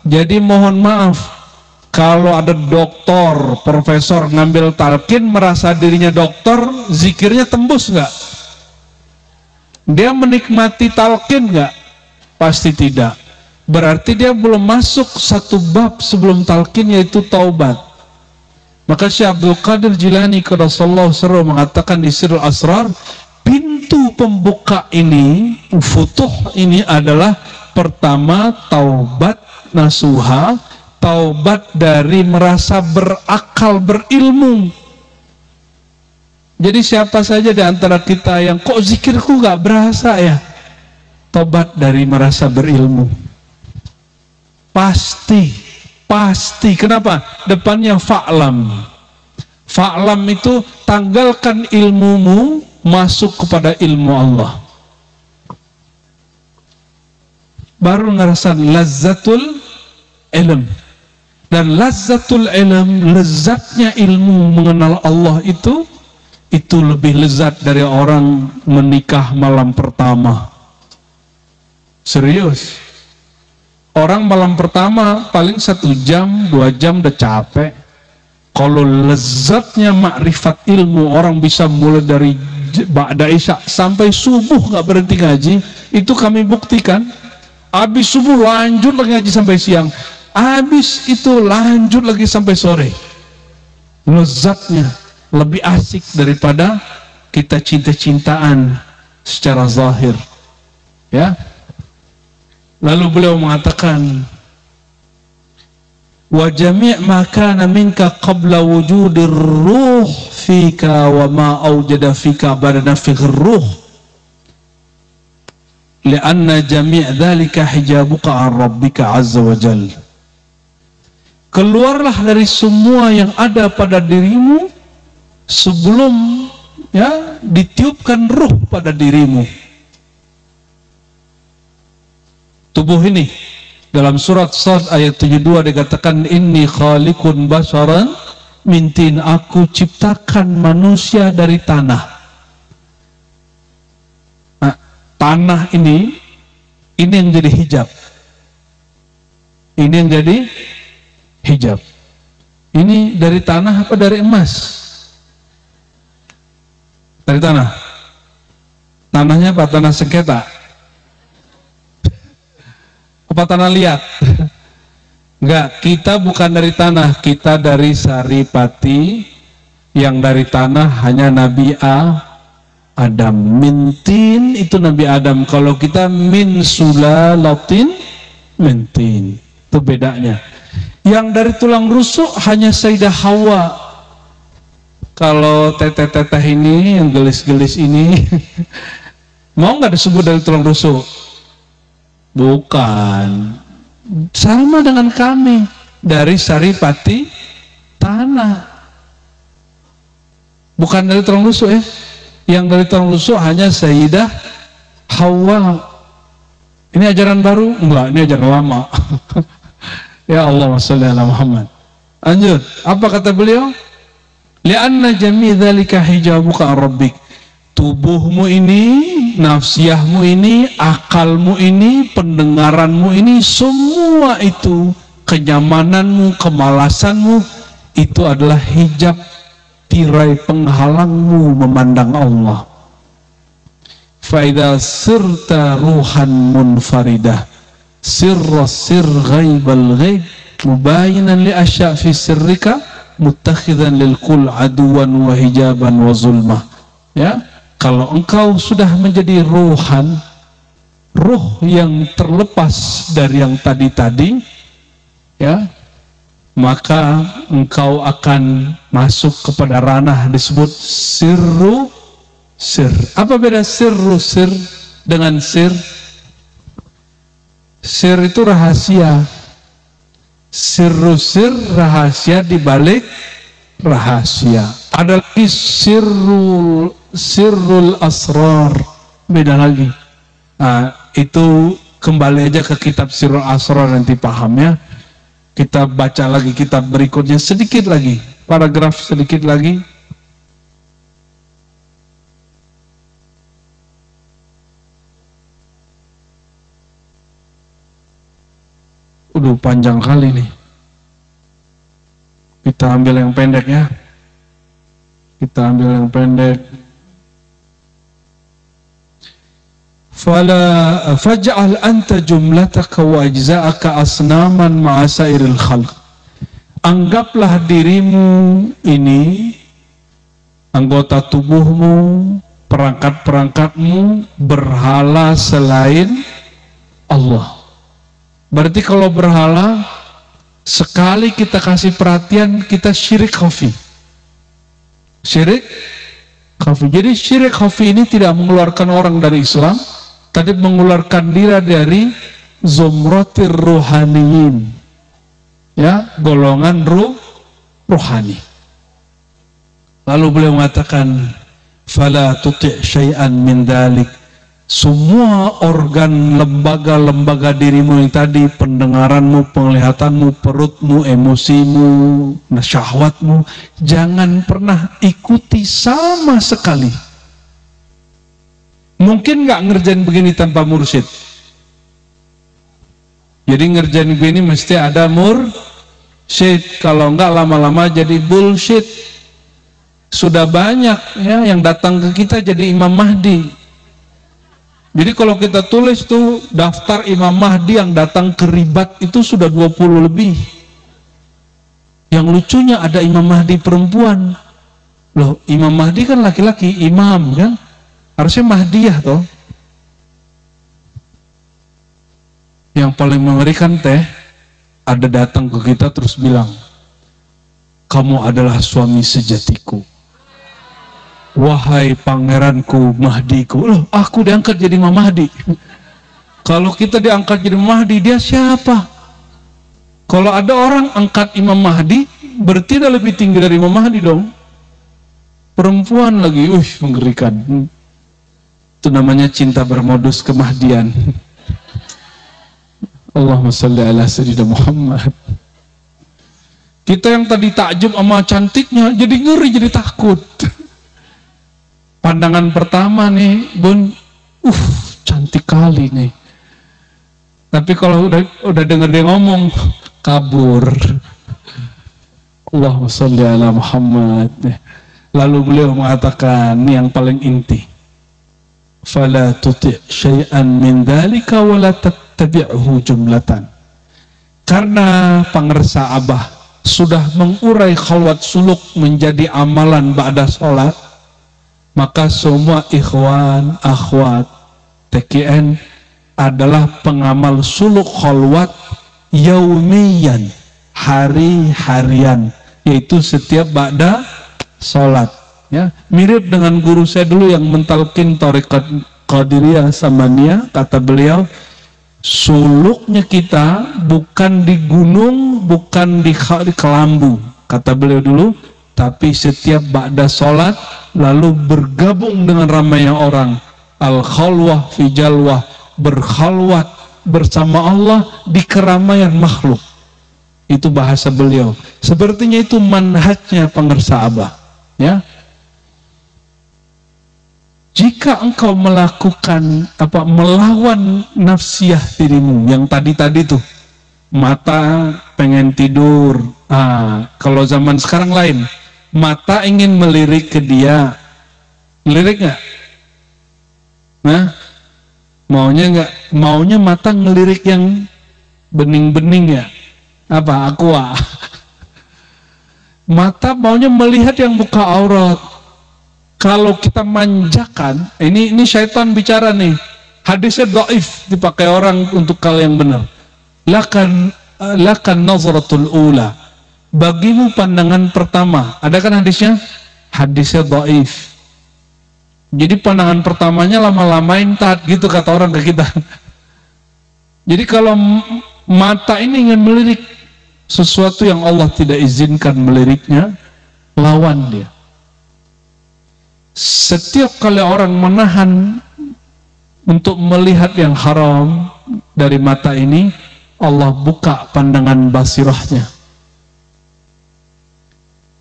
Jadi mohon maaf, kalau ada doktor, profesor ngambil talqin merasa dirinya dokter, zikirnya tembus nggak? Dia menikmati talqin nggak? Pasti tidak. Berarti dia belum masuk satu bab sebelum talqin, yaitu taubat. Maka Syekh Abdul Qadir Jilani qaddasallahu sirrahu mengatakan di Sirrul Asrar, pintu pintu pembuka ini, futuh ini adalah pertama taubat nasuha, taubat dari merasa berakal berilmu. Jadi siapa saja di antara kita yang kok zikirku gak berasa ya, taubat dari merasa berilmu. Pasti. Kenapa? Depannya fa'lam. Fa'lam itu tanggalkan ilmumu, masuk kepada ilmu Allah. Baru ngerasain lazzatul ilm. Dan lazzatul ilm, lezatnya ilmu mengenal Allah itu lebih lezat dari orang menikah malam pertama. Serius. Orang malam pertama paling 1 jam, 2 jam udah capek. Kalau lezatnya makrifat ilmu, orang bisa mulai dari ba'da isya sampai subuh nggak berhenti ngaji. Itu kami buktikan. Habis subuh lanjut lagi ngaji sampai siang. Habis itu lanjut lagi sampai sore. Lezatnya lebih asik daripada kita cinta-cintaan secara zahir. Ya. Lalu beliau mengatakan, wa jami' ma kana minka qabla wujudir ruh fika wa ma awjada fika ba'da nafikhir ruh li'anna jami' dhalika hijabuka an rabbika azza wa jal. Keluarlah dari semua yang ada pada dirimu sebelum ya ditiupkan ruh pada dirimu. Tubuh ini dalam surat Sad ayat 72 dikatakan, inni khaliqun basaran min tin, aku ciptakan manusia dari tanah. Nah, tanah ini yang jadi hijab. Ini yang jadi hijab. Ini dari tanah apa dari emas? Dari tanah. Tanahnya apa? Tanah sengketa. Apa tanah liat? Enggak, kita bukan dari tanah, kita dari saripati. Yang dari tanah hanya Nabi Adam. Mintin itu Nabi Adam. Kalau kita min sulalatin mintin, itu bedanya. Yang dari tulang rusuk hanya Sayyidah Hawa. Kalau teteh-teteh ini yang gelis-gelis ini mau nggak disebut dari tulang rusuk? Bukan. Sama dengan kami, dari saripati tanah. Bukan dari tulang rusuk ya. Yang dari tulang rusuk hanya Sayyidah Hawa. Ini ajaran baru? Enggak, ini ajaran lama. Ya Allah, sholli ala Muhammad. Lanjut, apa kata beliau? Li'anna jami' dzalika hijabuka an rabbik. Tubuhmu ini, nafsiyahmu ini, akalmu ini, pendengaranmu ini, semua itu, kenyamananmu, kemalasanmu, itu adalah hijab tirai penghalangmu memandang Allah. Faida sirta ruhan munfaridah sirra sir ghaibal ghaib mubayinan li asya' fi sirrika muttakhidan lil kul aduwan wa hijaban wa zulmah. Ya, kalau engkau sudah menjadi ruhan, ruh yang terlepas dari yang tadi-tadi, ya, maka engkau akan masuk kepada ranah disebut sirru sir. Apa beda sirru sir dengan sir? Sir itu rahasia. Sirru sir, rahasia di balik rahasia. Ada lagi sirrul asrar, beda lagi. Nah, itu kembali aja ke kitab Sirrul Asrar, nanti paham ya. Kita baca lagi kitab berikutnya sedikit lagi, paragraf sedikit lagi. Udah panjang kali nih. Kita ambil yang pendek ya. Kita ambil yang pendek. Fala faj'al anta jumlataka wa ajza'aka asnaman ma'asairil khalq. Anggaplah dirimu ini, anggota tubuhmu, perangkat-perangkatmu berhala selain Allah. Berarti kalau berhala, sekali kita kasih perhatian, kita syirik khafi. Syirik khafi. Jadi syirik khafi ini tidak mengeluarkan orang dari Islam, tapi mengeluarkan diri dari zumratir ruhaniyin, ya, golongan ruhani. Lalu beliau mengatakan, fala tuti' syai'an min dzalik. Semua organ lembaga-lembaga dirimu yang tadi, pendengaranmu, penglihatanmu, perutmu, emosimu, syahwatmu, jangan pernah ikuti sama sekali. Mungkin nggak ngerjain begini tanpa mursyid. Jadi ngerjain begini mesti ada mursyid. Kalau nggak lama-lama jadi bullshit. Sudah banyak ya yang datang ke kita jadi Imam Mahdi. Jadi kalau kita tulis tuh daftar Imam Mahdi yang datang ke ribat itu sudah 20 lebih. Yang lucunya ada Imam Mahdi perempuan. Loh, Imam Mahdi kan laki-laki, imam kan? Harusnya Mahdiyah toh. Yang paling mengerikan teh, ada datang ke kita terus bilang, kamu adalah suami sejatiku. Wahai pangeranku, Mahdiku. Loh, aku diangkat jadi Imam Mahdi. Kalau kita diangkat jadi Mahdi, dia siapa? Kalau ada orang angkat Imam Mahdi, berarti dia lebih tinggi dari Imam Mahdi dong. Perempuan lagi, mengerikan. Itu namanya cinta bermodus kemahdian. Allahumma shalli ala sayyidina Muhammad. Kita yang tadi takjub sama cantiknya, jadi ngeri, jadi takut. Pandangan pertama nih, Bun, cantik kali nih. Tapi kalau udah denger dia ngomong, kabur. Allahumma shalli ala Muhammad. Lalu beliau mengatakan, ini yang paling inti. Fala tuti' syai'an min dzalika wa la tattabi'hu jumlatan. Karena pangersa Abah sudah mengurai khalwat suluk menjadi amalan ba'da sholat, maka semua ikhwan, akhwat, TKN adalah pengamal suluk khalwat yaumiyan, hari-harian, yaitu setiap ba'da sholat. Ya, mirip dengan guru saya dulu yang mentalkin tarekat Qadiriyah Samaniyah. Kata beliau, suluknya kita bukan di gunung, bukan di kelambu, kata beliau dulu, tapi setiap ba'da sholat lalu bergabung dengan ramainya orang, al-khalwah fi jalwah, berkhalwat bersama Allah di keramaian makhluk. Itu bahasa beliau. Sepertinya itu manhajnya pengersa Abah, ya. Jika engkau melakukan melawan nafsiyah dirimu yang tadi tuh, mata pengen tidur. Kalau zaman sekarang lain, mata ingin melirik ke dia, lirik nggak? Nah, maunya mata ngelirik yang bening-bening ya, aqua. Mata maunya melihat yang buka aurat. Kalau kita manjakan, ini syaitan bicara nih, hadisnya dhaif, dipakai orang untuk hal yang benar. Lakan nazratul ula, bagimu pandangan pertama. Ada kan hadisnya? Hadisnya dhaif. Jadi pandangan pertamanya lama-lamain taat gitu, kata orang ke kita. Jadi kalau mata ini ingin melirik sesuatu yang Allah tidak izinkan meliriknya, lawan dia. Setiap kali orang menahan untuk melihat yang haram dari mata ini, Allah buka pandangan basirahnya.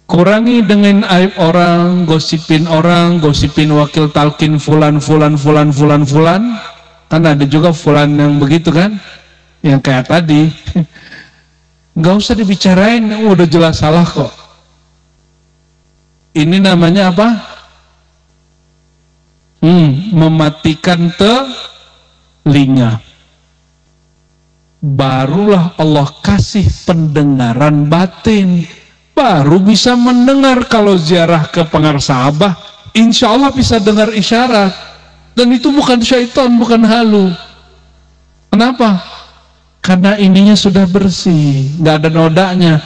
Kurangi dengan aib orang, gosipin wakil talkin fulan. Kan ada juga fulan yang begitu kan, yang kayak tadi. Nggak usah dibicarain, udah jelas salah kok. Ini namanya apa? Mematikan telinga. Barulah Allah kasih pendengaran batin, baru bisa mendengar. Kalau ziarah ke pengarsa Abah insya Allah bisa dengar isyarat, dan itu bukan syaitan, bukan halu. Kenapa? Karena ininya sudah bersih, nggak ada nodanya.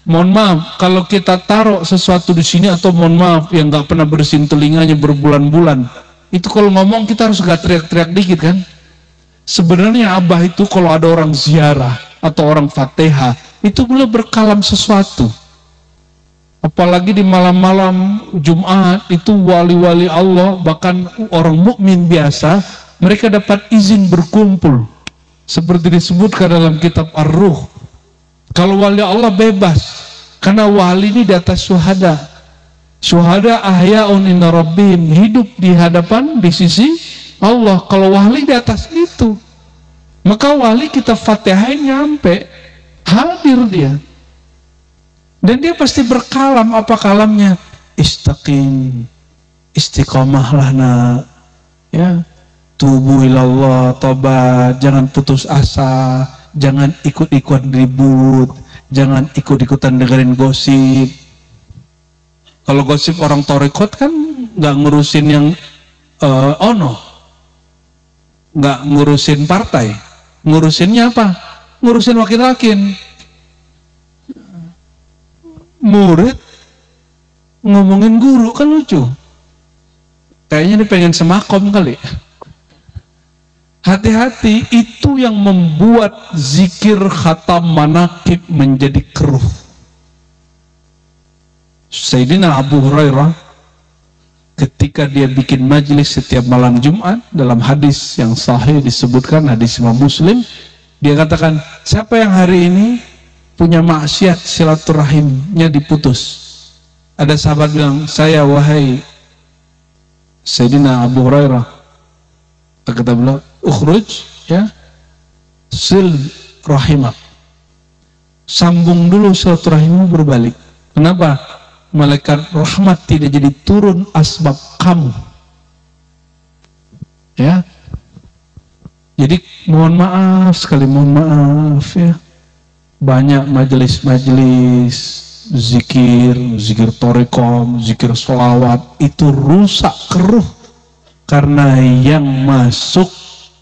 Mohon maaf, kalau kita taruh sesuatu di sini, atau mohon maaf yang nggak pernah bersihin telinganya berbulan-bulan, itu kalau ngomong kita harus gak teriak-teriak dikit kan? Sebenarnya Abah itu kalau ada orang ziarah atau orang Fatihah, itu boleh berkalam sesuatu. Apalagi di malam-malam Jumat, itu wali-wali Allah, bahkan orang mukmin biasa, mereka dapat izin berkumpul. Seperti disebutkan dalam kitab Ar-Ruh. Kalau wali Allah bebas, karena wali ini di atas syuhada. Syuhada ahya'un inna rabbihim, hidup di hadapan, di sisi Allah. Kalau wali di atas itu, maka wali kita Fatihain nyampe, hadir dia. Dan dia pasti berkalam. Apa kalamnya? Istaqim, istiqomahlah nak, ya, tubu ilallah, tobat, jangan putus asa, jangan ikut-ikutan ribut, jangan ikut-ikutan dengerin gosip. Kalau gosip orang torikot kan nggak ngurusin yang ono, nggak ngurusin partai, ngurusinnya apa? Ngurusin wakil-wakil. Murid ngomongin guru kan lucu. Kayaknya dia pengen semakom kali. Hati-hati, itu yang membuat zikir khatam manakib menjadi keruh. Sayyidina Abu Hurairah ketika dia bikin majelis setiap malam Jumat, dalam hadis yang sahih disebutkan, hadis Imam Muslim, dia katakan, siapa yang hari ini punya maksiat silaturahimnya diputus? Ada sahabat bilang, saya wahai Sayyidina Abu Hurairah. Kata beliau, ukhruj, ya, sil rahimak, sambung dulu silaturahimmu berbalik. Kenapa? Malaikat rahmat tidak jadi turun asbab kamu, ya. Jadi mohon maaf sekali, mohon maaf ya, banyak majelis-majelis zikir, zikir torikom, zikir sholawat itu rusak, keruh, karena yang masuk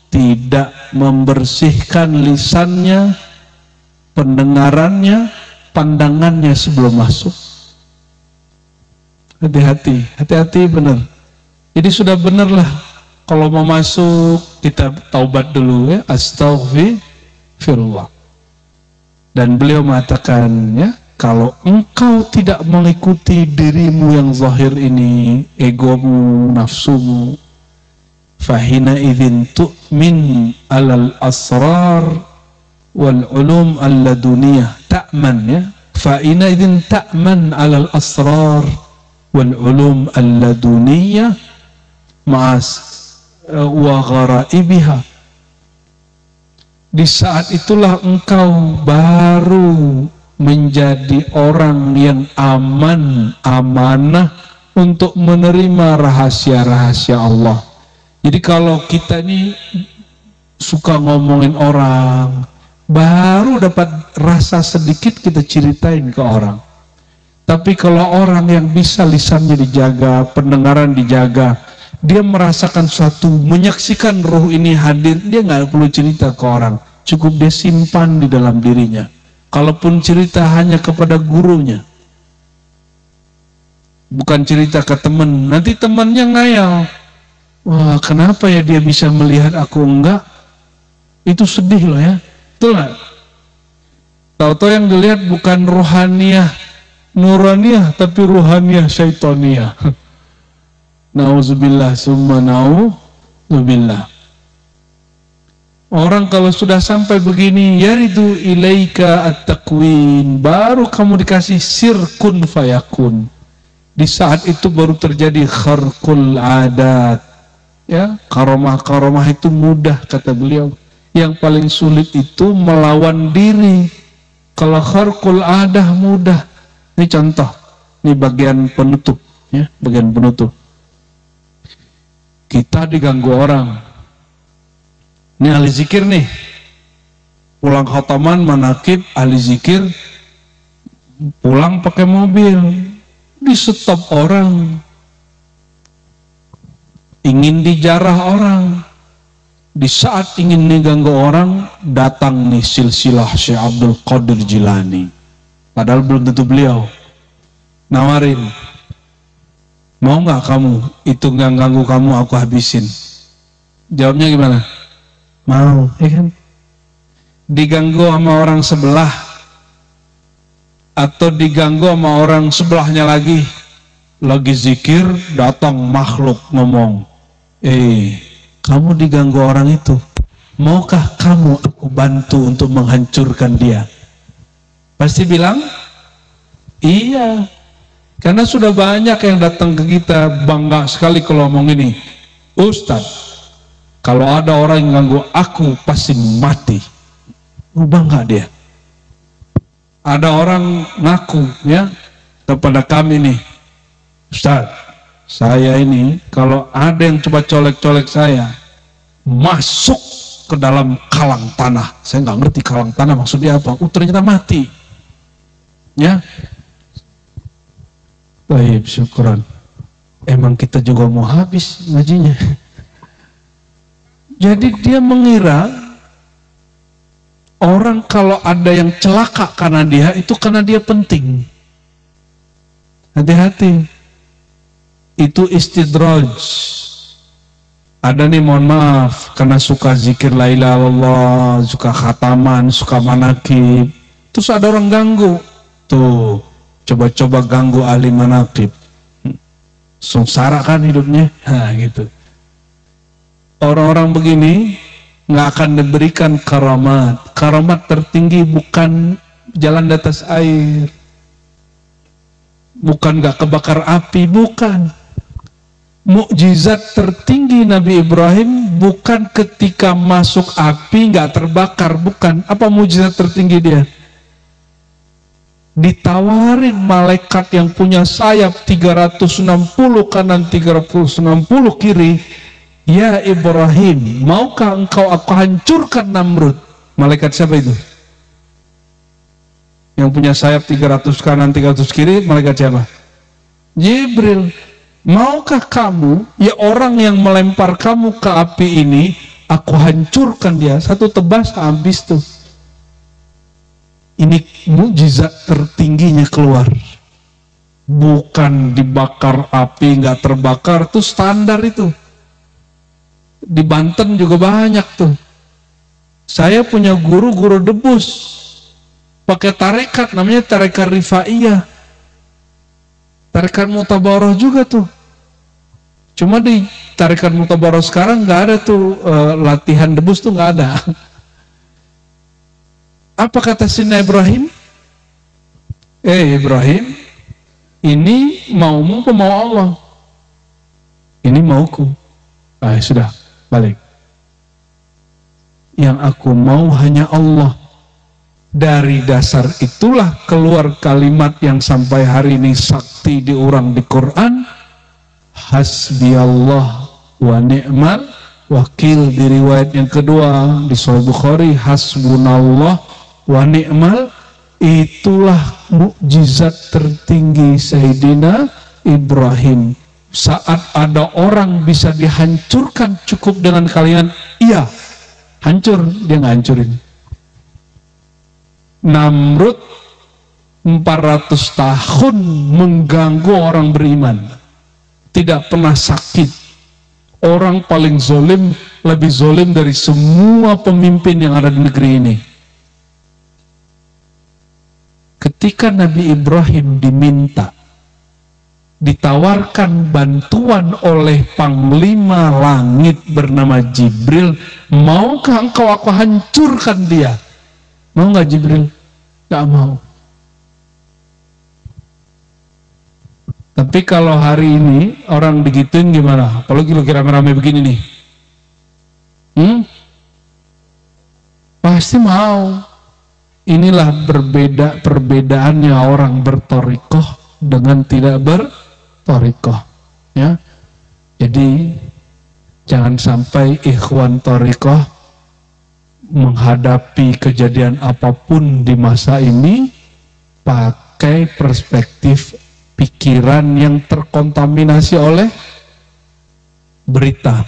tidak membersihkan lisannya, pendengarannya, pandangannya sebelum masuk. Hati-hati, hati-hati benar. Jadi sudah benarlah, kalau mau masuk kita taubat dulu ya, astaghfirullah. Dan beliau mengatakan ya, kalau engkau tidak mengikuti dirimu yang zahir ini, egomu, nafsumu, fahina idzin tu'min alal asrar wal ulum alladuniyah, ta'man ya, fahina idzin ta'man alal asrar wal ulum alladuniyah ma'as wa gharaibiha. Di saat itulah engkau baru menjadi orang yang aman, amanah untuk menerima rahasia-rahasia Allah. Jadi kalau kita ini suka ngomongin orang, baru dapat rasa sedikit kita ceritain ke orang. Tapi kalau orang yang bisa lisannya dijaga, pendengaran dijaga, dia merasakan suatu, menyaksikan ruh ini hadir, dia nggak perlu cerita ke orang, cukup dia simpan di dalam dirinya. Kalaupun cerita hanya kepada gurunya, bukan cerita ke teman, nanti temannya ngayal, wah kenapa ya dia bisa melihat aku enggak, itu sedih loh ya, betul nggak? Tahu-tahu yang dilihat bukan rohaniah nuraniyah, tapi ruhaniyah syaitoniyah. Nauzubillah summa nauzubillah. Orang kalau sudah sampai begini, yaridu ilaika at-takwin, baru kamu dikasih sirkun fayakun. Di saat itu baru terjadi kharqul adat. Ya, karomah-karomah itu mudah, kata beliau. Yang paling sulit itu melawan diri. Kalau kharqul adah mudah. Ini contoh, ini bagian penutup, ya, bagian penutup. Kita diganggu orang. Ini ahli zikir nih, pulang khataman manakib, ahli zikir pulang pakai mobil, di stop orang, ingin dijarah orang. Di saat ingin diganggu orang, datang nih silsilah Syekh Abdul Qadir Jilani. Padahal belum tentu beliau. Nawarin, mau nggak kamu itu nggak ganggu kamu, aku habisin. Jawabnya gimana? Mau, ya kan? Diganggu sama orang sebelah atau diganggu sama orang sebelahnya lagi zikir, datang makhluk ngomong, kamu diganggu orang itu, maukah kamu aku bantu untuk menghancurkan dia? Pasti bilang iya, karena sudah banyak yang datang ke kita bangga sekali kalau ngomong ini, Ustadz, kalau ada orang yang ganggu aku pasti mati. Bangga dia. Ada orang ngaku ya kepada kami nih, Ustadz, saya ini kalau ada yang coba colek-colek saya, masuk ke dalam kalang tanah. Saya nggak ngerti kalang tanah maksudnya apa. Ternyata mati. Ya. Baik, syukuran. Emang kita juga mau habis ngajinya. Jadi dia mengira orang kalau ada yang celaka karena dia, itu karena dia penting. Hati-hati. Itu istidraj. Ada nih, mohon maaf, karena suka zikir la ilaha illallah, suka khataman, suka manakib, terus ada orang ganggu. Tuh, coba-coba ganggu ahli manakib, sengsara kan hidupnya. Nah gitu. Orang-orang begini nggak akan diberikan karamat. Karamat tertinggi bukan jalan di atas air, bukan nggak kebakar api, bukan. Mukjizat tertinggi Nabi Ibrahim bukan ketika masuk api nggak terbakar, bukan. Apa mukjizat tertinggi dia? Ditawarin malaikat yang punya sayap 360 kanan 360 kiri, ya Ibrahim, maukah engkau aku hancurkan Namrud? Malaikat siapa itu? Yang punya sayap 300 kanan 300 kiri, malaikat siapa? Jibril. Maukah kamu, ya orang yang melempar kamu ke api ini, aku hancurkan dia, satu tebas habis tuh. Ini mukjizat tertingginya keluar. Bukan dibakar api nggak terbakar, tuh standar itu. Di Banten juga banyak tuh. Saya punya guru debus, pakai tarekat, namanya tarekat Rifaiyah. Tarekat Mutabaroh juga tuh. Cuma di tarekat Mutabaroh sekarang nggak ada tuh latihan debus tuh, nggak ada. Apa kata Sina Ibrahim? Ibrahim, ini maumu apa mau Allah? Ini mauku. Sudah, balik. Yang aku mau hanya Allah. Dari dasar itulah keluar kalimat yang sampai hari ini sakti diurang di Quran, hasbiyallah wa ni'mal wakil. Di riwayat yang kedua di Sahih Bukhari, hasbunallah wa ni'mal. Itulah mukjizat tertinggi Sayyidina Ibrahim. Saat ada orang bisa dihancurkan cukup dengan kalimat iya, hancur, dia nggak hancurin. Namrud 400 tahun mengganggu orang beriman, tidak pernah sakit. Orang paling zolim, lebih zolim dari semua pemimpin yang ada di negeri ini. Ketika Nabi Ibrahim diminta, ditawarkan bantuan oleh Panglima Langit bernama Jibril, maukah engkau aku hancurkan dia? Mau nggak Jibril? Nggak mau. Tapi kalau hari ini orang digituin gimana? Apalagi lagi rame-rame begini nih, pasti mau. Inilah perbedaannya orang bertorikoh dengan tidak bertorikoh. Ya, jadi jangan sampai ikhwan torikoh menghadapi kejadian apapun di masa ini pakai perspektif pikiran yang terkontaminasi oleh berita.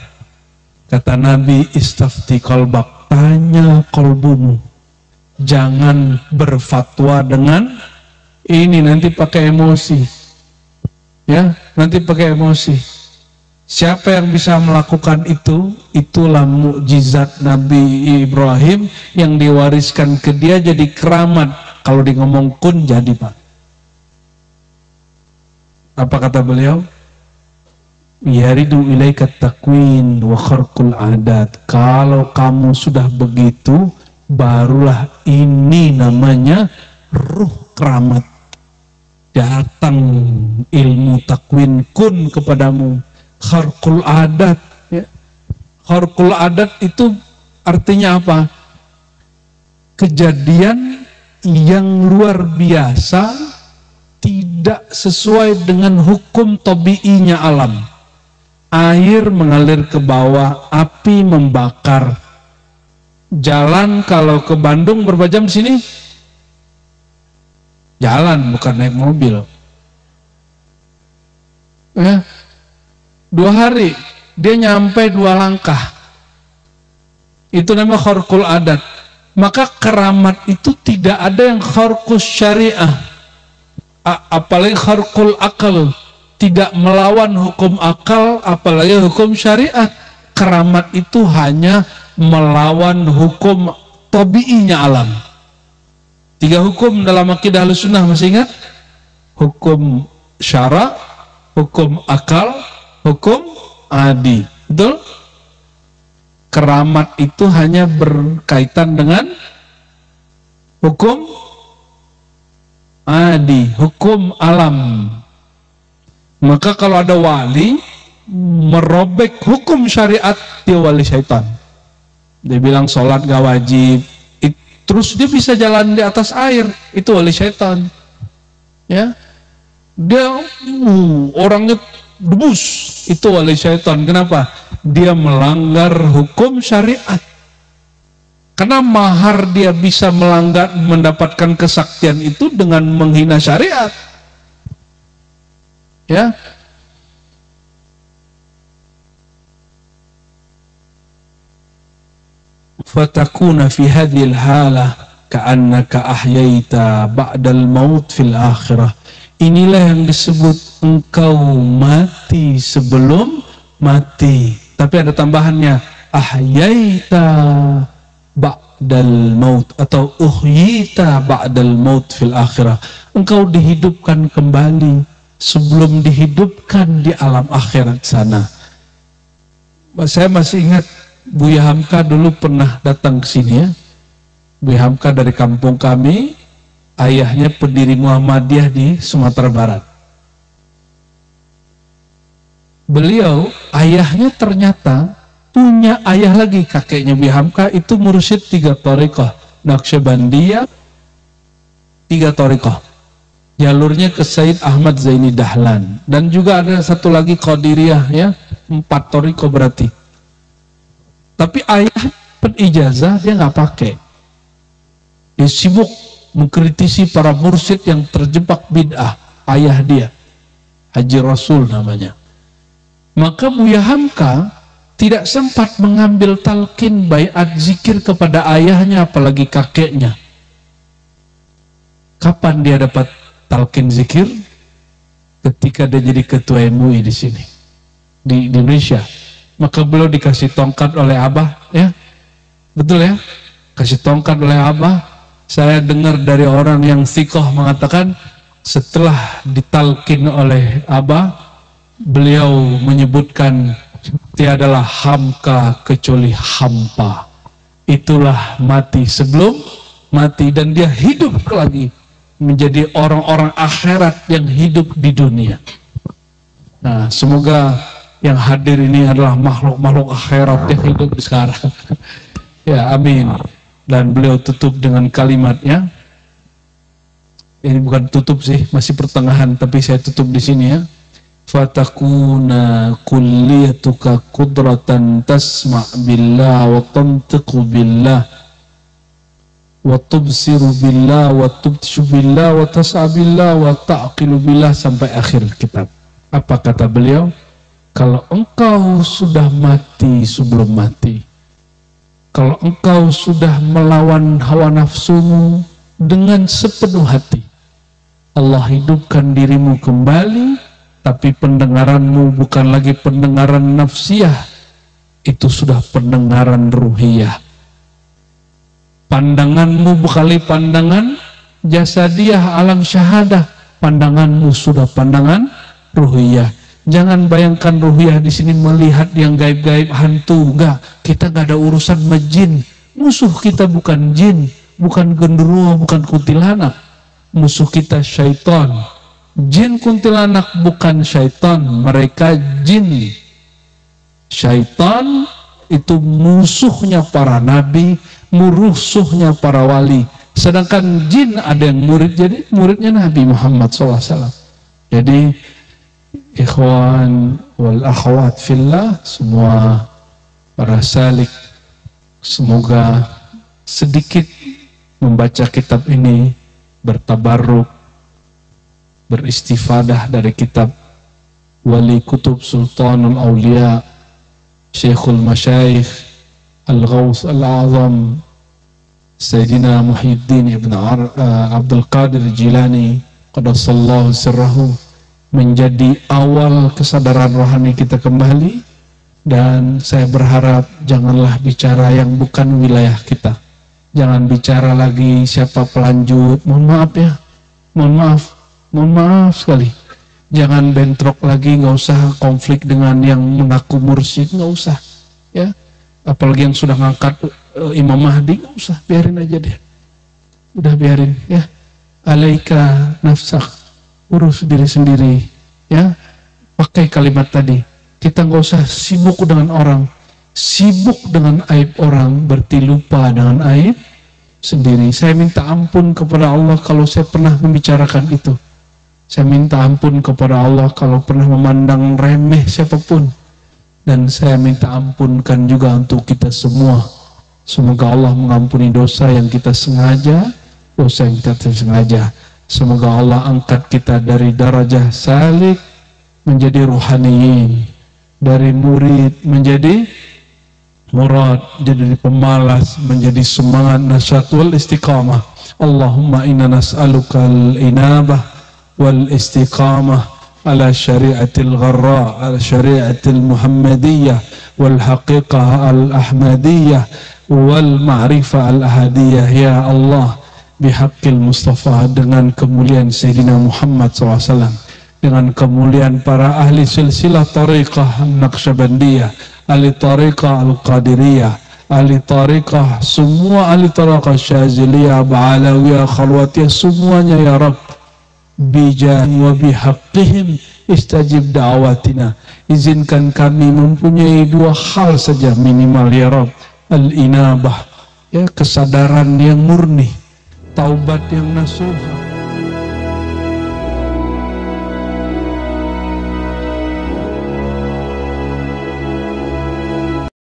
Kata Nabi, istafti qalbak, tanya kolbumu. Jangan berfatwa dengan ini, nanti pakai emosi. Ya, nanti pakai emosi. Siapa yang bisa melakukan itu? Itulah mukjizat Nabi Ibrahim yang diwariskan ke dia jadi keramat. Kalau di ngomong kun jadi, Pak. Apa kata beliau? Yaridu ilaika takwin wa kharqul adat. Kalau kamu sudah begitu, barulah ini namanya ruh keramat. Datang ilmu takwin kun kepadamu. Kharqul adat, ya. Kharqul adat itu artinya apa? Kejadian yang luar biasa, tidak sesuai dengan hukum tabiinya alam. Air mengalir ke bawah, api membakar. Jalan kalau ke Bandung berapa jam sini? Jalan, bukan naik mobil. Ya. 2 hari dia nyampe 2 langkah. Itu namanya kharqul adat. Maka keramat itu tidak ada yang kharqus syariah. Apalagi kharqul akal, tidak melawan hukum akal, apalagi hukum syariat. Keramat itu hanya melawan hukum tabiinya alam. 3 hukum dalam akidah Ahlussunnah, masih ingat? Hukum syara, hukum akal, hukum adi. Betul? Keramat itu hanya berkaitan dengan hukum adi, hukum alam. Maka kalau ada wali merobek hukum syariat, dia wali syaitan. Dia bilang sholat gak wajib, terus dia bisa jalan di atas air, itu wali syaitan. Ya, dia orangnya debus, itu wali syaitan. Kenapa? Dia melanggar hukum syariat. Karena mahar dia bisa melanggar, mendapatkan kesaktian itu dengan menghina syariat. Ya. Fatakuna fi hadhil halah ka'annaka ahyaita ba'dal maut fil akhirah. Inilah yang disebut engkau mati sebelum mati. Tapi ada tambahannya, ahyaita ba'dal maut atau uhyita ba'dal maut fil akhirah. Engkau dihidupkan kembali sebelum dihidupkan di alam akhirat sana. Saya masih ingat Buya Hamka dulu pernah datang ke sini, ya. Buya Hamka dari kampung kami, ayahnya pendiri Muhammadiyah di Sumatera Barat. Beliau, ayahnya ternyata punya ayah lagi, kakeknya Buya Hamka itu mursyid 3 thariqah, Naqsyabandiyah 3 thariqah. Jalurnya ke Said Ahmad Zaini Dahlan, dan juga ada satu lagi Qadiriyah, ya, 4 thariqah berarti. Tapi ayah penijazah dia nggak pakai. Dia sibuk mengkritisi para mursyid yang terjebak bid'ah. Ayah dia, Haji Rasul namanya. Maka Buya Hamka tidak sempat mengambil talqin baiat zikir kepada ayahnya, apalagi kakeknya. Kapan dia dapat talqin zikir? Ketika dia jadi ketua MUI di sini, di Indonesia. Maka beliau dikasih tongkat oleh Abah, ya, betul ya, kasih tongkat oleh Abah. Saya dengar dari orang yang thiqah mengatakan setelah ditalkin oleh Abah, beliau menyebutkan tiadalah Hamka kecuali hampa. Itulah mati sebelum mati, dan dia hidup lagi menjadi orang-orang akhirat yang hidup di dunia. Nah, semoga yang hadir ini adalah makhluk-makhluk akhirat yang hidup di sekarang. Ya, amin. Dan beliau tutup dengan kalimatnya. Ini bukan tutup sih, masih pertengahan, tapi saya tutup di sini, ya. Fatakuna kulliyatuka qudratan tasma' billah wa tantiqu billah wa tubsiru billah wa tubtishu billah wa tas'a billah wa ta'qilu billah, sampai akhir kitab. Apa kata beliau? Kalau engkau sudah mati sebelum mati, kalau engkau sudah melawan hawa nafsumu dengan sepenuh hati, Allah hidupkan dirimu kembali, tapi pendengaranmu bukan lagi pendengaran nafsiyah, itu sudah pendengaran ruhiyah. Pandanganmu bukan lagi pandangan jasadiyah alam syahadah, pandanganmu sudah pandangan ruhiyah. Jangan bayangkan ruhiyah di sini melihat yang gaib-gaib hantu, enggak. Kita enggak ada urusan sama jin. Musuh kita bukan jin, bukan genderuwo, bukan kuntilanak. Musuh kita syaitan. Jin kuntilanak bukan syaitan, mereka jin. Syaitan itu musuhnya para nabi, musuhnya para wali. Sedangkan jin ada yang murid, jadi muridnya Nabi Muhammad SAW. Jadi ikhwan wal akhwat fillah, semua para salik, semoga sedikit membaca kitab ini, bertabarruk, beristifadah dari kitab Wali Kutub Sultanul Awliya Syekhul Masyayikh Al-Ghaus Al-Azam Sayyidina Muhyiddin Ibn Abdul Qadir Jilani Qadassallahu sirrahu, menjadi awal kesadaran rohani kita kembali. Dan saya berharap janganlah bicara yang bukan wilayah kita. Jangan bicara lagi siapa pelanjut, mohon maaf ya, mohon maaf sekali. Jangan bentrok lagi, nggak usah konflik dengan yang mengaku mursyid, nggak usah ya. Apalagi yang sudah ngangkat Imam Mahdi, nggak usah, biarin aja deh, udah biarin ya. Alaika nafsak, urus diri sendiri ya. Pakai kalimat tadi, kita nggak usah sibuk dengan orang, sibuk dengan aib orang, berarti lupa dengan aib sendiri. Saya minta ampun kepada Allah kalau saya pernah membicarakan itu. Saya minta ampun kepada Allah kalau pernah memandang remeh siapapun. Dan saya minta ampunkan juga untuk kita semua. Semoga Allah mengampuni dosa yang kita sengaja, dosa yang kita tidak sengaja. Semoga Allah angkat kita dari darajah salik menjadi ruhaniyin, dari murid menjadi murad, jadi pemalas menjadi semangat nasyat wal istiqamah. Allahumma inna nas'aluka al-inabah wal istiqamah ala syari'atil gharra, ala syari'atil muhammadiyah wal haqiqah al-ahmadiyah wal ma'rifah al-ahadiyah. Ya Allah, bihaqqil Mustafa, dengan kemuliaan Sayyidina Muhammad SAW, dengan kemuliaan para ahli silsilah tariqah Naqsyabandiyah, ahli tariqah Al-Qadiriyah, ahli tariqah, semua ahli tariqah Syaziliyah, Ba'alawiyah, Khalwatiyah, semuanya ya Rabb, bijahi wa bihaqqihim istajib da'awatina. Izinkan kami mempunyai dua hal saja minimal ya Rabb: al-inabah, ya, kesadaran yang murni, taubat yang nasuha,